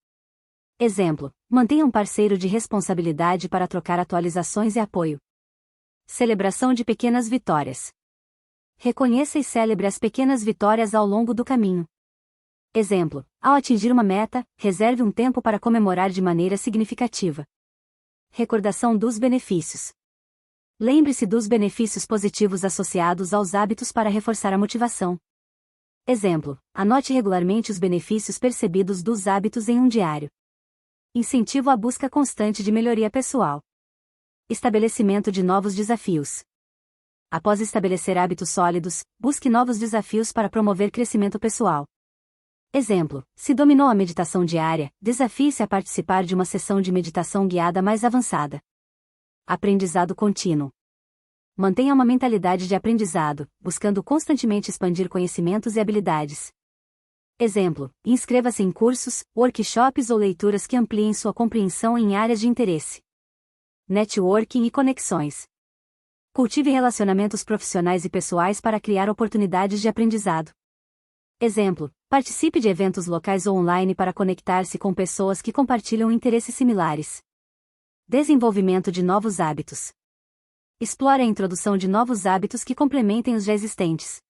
A: Exemplo: mantenha um parceiro de responsabilidade para trocar atualizações e apoio. Celebração de pequenas vitórias. Reconheça e celebre as pequenas vitórias ao longo do caminho. Exemplo: ao atingir uma meta, reserve um tempo para comemorar de maneira significativa. Recordação dos benefícios. Lembre-se dos benefícios positivos associados aos hábitos para reforçar a motivação. Exemplo: anote regularmente os benefícios percebidos dos hábitos em um diário. Incentivo à busca constante de melhoria pessoal. Estabelecimento de novos desafios. Após estabelecer hábitos sólidos, busque novos desafios para promover crescimento pessoal. Exemplo: se dominou a meditação diária, desafie-se a participar de uma sessão de meditação guiada mais avançada. Aprendizado contínuo. Mantenha uma mentalidade de aprendizado, buscando constantemente expandir conhecimentos e habilidades. Exemplo: inscreva-se em cursos, workshops ou leituras que ampliem sua compreensão em áreas de interesse. Networking e conexões. Cultive relacionamentos profissionais e pessoais para criar oportunidades de aprendizado. Exemplo: participe de eventos locais ou online para conectar-se com pessoas que compartilham interesses similares. Desenvolvimento de novos hábitos. Explore a introdução de novos hábitos que complementem os já existentes.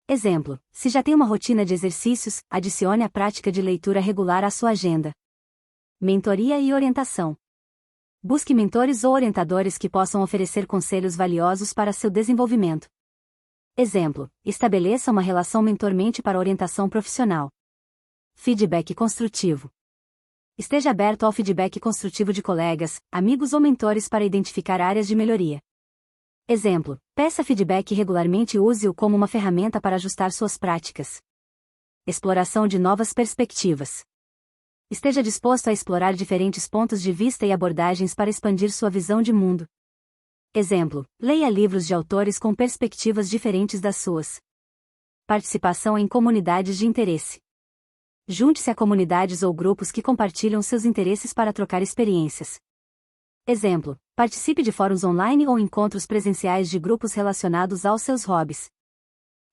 A: Exemplo: se já tem uma rotina de exercícios, adicione a prática de leitura regular à sua agenda. Mentoria e orientação. Busque mentores ou orientadores que possam oferecer conselhos valiosos para seu desenvolvimento. Exemplo: estabeleça uma relação mentor-mente para orientação profissional. Feedback construtivo. Esteja aberto ao feedback construtivo de colegas, amigos ou mentores para identificar áreas de melhoria. Exemplo: peça feedback regularmente e use-o como uma ferramenta para ajustar suas práticas. Exploração de novas perspectivas. Esteja disposto a explorar diferentes pontos de vista e abordagens para expandir sua visão de mundo. Exemplo: leia livros de autores com perspectivas diferentes das suas. Participação em comunidades de interesse. Junte-se a comunidades ou grupos que compartilham seus interesses para trocar experiências. Exemplo: participe de fóruns online ou encontros presenciais de grupos relacionados aos seus hobbies.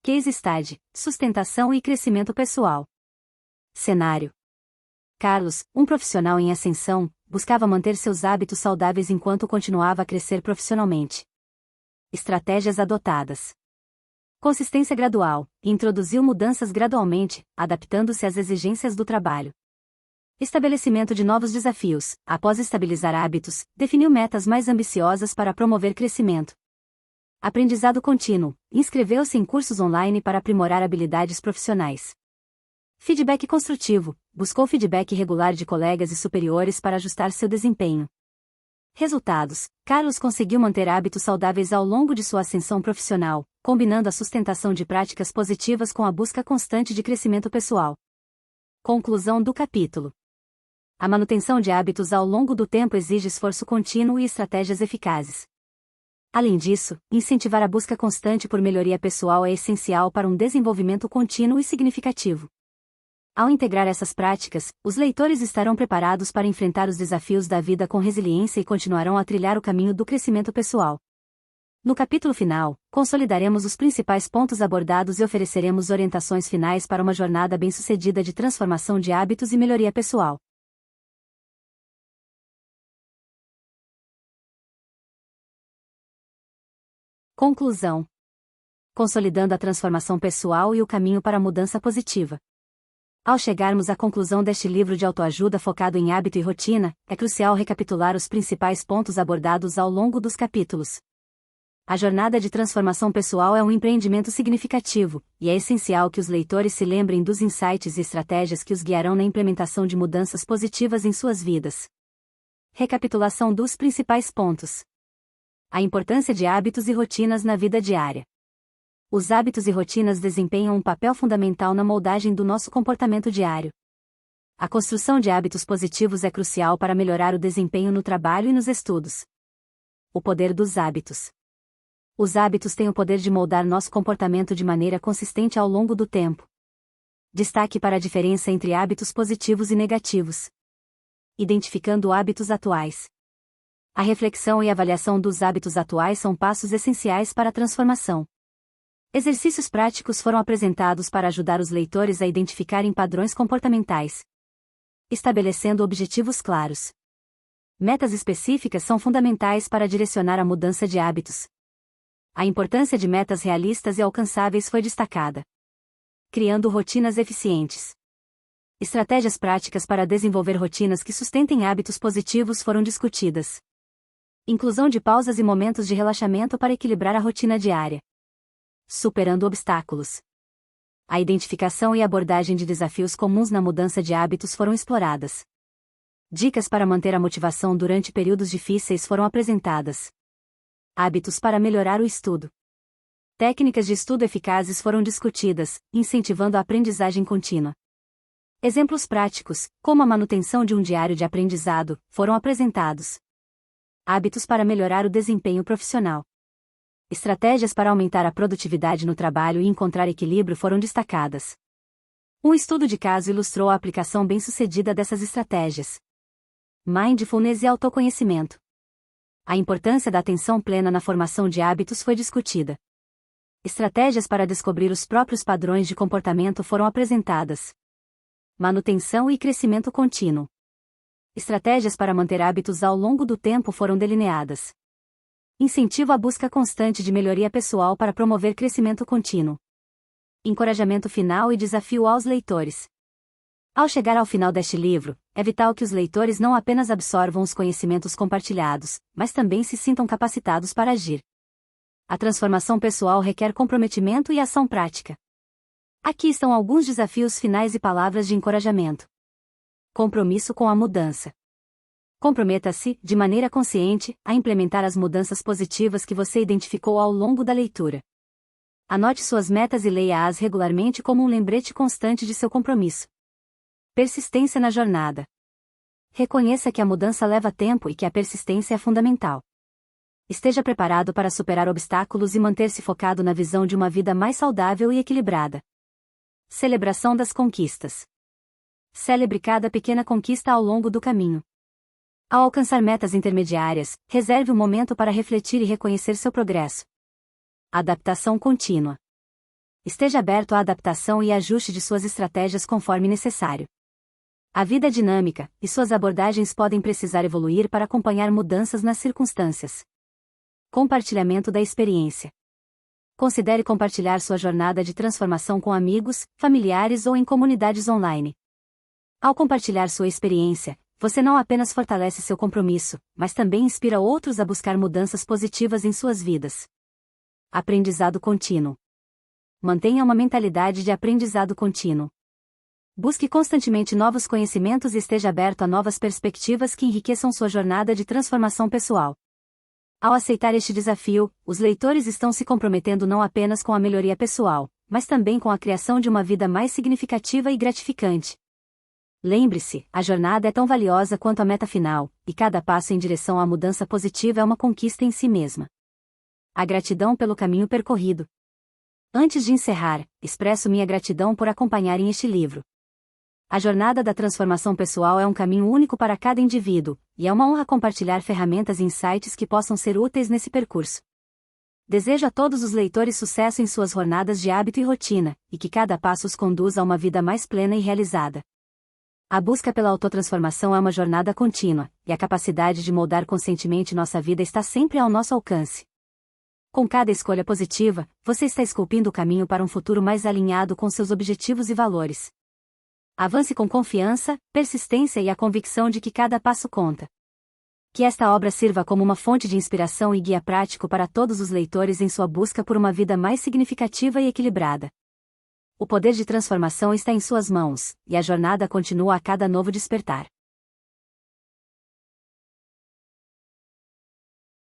A: Case Study: sustentação e crescimento pessoal. Cenário: Carlos, um profissional em ascensão, buscava manter seus hábitos saudáveis enquanto continuava a crescer profissionalmente. Estratégias adotadas. Consistência gradual: introduziu mudanças gradualmente, adaptando-se às exigências do trabalho. Estabelecimento de novos desafios: após estabilizar hábitos, definiu metas mais ambiciosas para promover crescimento. Aprendizado contínuo: inscreveu-se em cursos online para aprimorar habilidades profissionais. Feedback construtivo: buscou feedback regular de colegas e superiores para ajustar seu desempenho. Resultados: Carlos conseguiu manter hábitos saudáveis ao longo de sua ascensão profissional, combinando a sustentação de práticas positivas com a busca constante de crescimento pessoal. Conclusão do capítulo. A manutenção de hábitos ao longo do tempo exige esforço contínuo e estratégias eficazes. Além disso, incentivar a busca constante por melhoria pessoal é essencial para um desenvolvimento contínuo e significativo. Ao integrar essas práticas, os leitores estarão preparados para enfrentar os desafios da vida com resiliência e continuarão a trilhar o caminho do crescimento pessoal. No capítulo final, consolidaremos os principais pontos abordados e ofereceremos orientações finais para uma jornada bem-sucedida de transformação de hábitos e melhoria pessoal. Conclusão. Consolidando a transformação pessoal e o caminho para a mudança positiva. Ao chegarmos à conclusão deste livro de autoajuda focado em hábito e rotina, é crucial recapitular os principais pontos abordados ao longo dos capítulos. A jornada de transformação pessoal é um empreendimento significativo, e é essencial que os leitores se lembrem dos insights e estratégias que os guiarão na implementação de mudanças positivas em suas vidas. Recapitulação dos principais pontos. A importância de hábitos e rotinas na vida diária. Os hábitos e rotinas desempenham um papel fundamental na moldagem do nosso comportamento diário. A construção de hábitos positivos é crucial para melhorar o desempenho no trabalho e nos estudos. O poder dos hábitos. Os hábitos têm o poder de moldar nosso comportamento de maneira consistente ao longo do tempo. Destaque para a diferença entre hábitos positivos e negativos. Identificando hábitos atuais. A reflexão e avaliação dos hábitos atuais são passos essenciais para a transformação. Exercícios práticos foram apresentados para ajudar os leitores a identificarem padrões comportamentais. Estabelecendo objetivos claros. Metas específicas são fundamentais para direcionar a mudança de hábitos. A importância de metas realistas e alcançáveis foi destacada. Criando rotinas eficientes. Estratégias práticas para desenvolver rotinas que sustentem hábitos positivos foram discutidas. Inclusão de pausas e momentos de relaxamento para equilibrar a rotina diária. Superando obstáculos. A identificação e abordagem de desafios comuns na mudança de hábitos foram exploradas. Dicas para manter a motivação durante períodos difíceis foram apresentadas. Hábitos para melhorar o estudo. Técnicas de estudo eficazes foram discutidas, incentivando a aprendizagem contínua. Exemplos práticos, como a manutenção de um diário de aprendizado, foram apresentados. Hábitos para melhorar o desempenho profissional. Estratégias para aumentar a produtividade no trabalho e encontrar equilíbrio foram destacadas. Um estudo de caso ilustrou a aplicação bem-sucedida dessas estratégias. Mindfulness e autoconhecimento. A importância da atenção plena na formação de hábitos foi discutida. Estratégias para descobrir os próprios padrões de comportamento foram apresentadas. Manutenção e crescimento contínuo. Estratégias para manter hábitos ao longo do tempo foram delineadas. Incentivo à busca constante de melhoria pessoal para promover crescimento contínuo. Encorajamento final e desafio aos leitores. Ao chegar ao final deste livro, é vital que os leitores não apenas absorvam os conhecimentos compartilhados, mas também se sintam capacitados para agir. A transformação pessoal requer comprometimento e ação prática. Aqui estão alguns desafios finais e palavras de encorajamento. Compromisso com a mudança. Comprometa-se, de maneira consciente, a implementar as mudanças positivas que você identificou ao longo da leitura. Anote suas metas e leia-as regularmente como um lembrete constante de seu compromisso. Persistência na jornada. Reconheça que a mudança leva tempo e que a persistência é fundamental. Esteja preparado para superar obstáculos e manter-se focado na visão de uma vida mais saudável e equilibrada. Celebração das conquistas. Celebre cada pequena conquista ao longo do caminho. Ao alcançar metas intermediárias, reserve um momento para refletir e reconhecer seu progresso. Adaptação contínua. Esteja aberto à adaptação e ajuste de suas estratégias conforme necessário. A vida é dinâmica, e suas abordagens podem precisar evoluir para acompanhar mudanças nas circunstâncias. Compartilhamento da experiência. Considere compartilhar sua jornada de transformação com amigos, familiares ou em comunidades online. Ao compartilhar sua experiência, você não apenas fortalece seu compromisso, mas também inspira outros a buscar mudanças positivas em suas vidas. Aprendizado contínuo. Mantenha uma mentalidade de aprendizado contínuo. Busque constantemente novos conhecimentos e esteja aberto a novas perspectivas que enriqueçam sua jornada de transformação pessoal. Ao aceitar este desafio, os leitores estão se comprometendo não apenas com a melhoria pessoal, mas também com a criação de uma vida mais significativa e gratificante. Lembre-se, a jornada é tão valiosa quanto a meta final, e cada passo em direção à mudança positiva é uma conquista em si mesma. A gratidão pelo caminho percorrido. Antes de encerrar, expresso minha gratidão por acompanharem este livro. A jornada da transformação pessoal é um caminho único para cada indivíduo, e é uma honra compartilhar ferramentas e insights que possam ser úteis nesse percurso. Desejo a todos os leitores sucesso em suas jornadas de hábito e rotina, e que cada passo os conduza a uma vida mais plena e realizada. A busca pela autotransformação é uma jornada contínua, e a capacidade de moldar conscientemente nossa vida está sempre ao nosso alcance. Com cada escolha positiva, você está esculpindo o caminho para um futuro mais alinhado com seus objetivos e valores. Avance com confiança, persistência e a convicção de que cada passo conta. Que esta obra sirva como uma fonte de inspiração e guia prático para todos os leitores em sua busca por uma vida mais significativa e equilibrada. O poder de transformação está em suas mãos, e a jornada continua a cada novo despertar.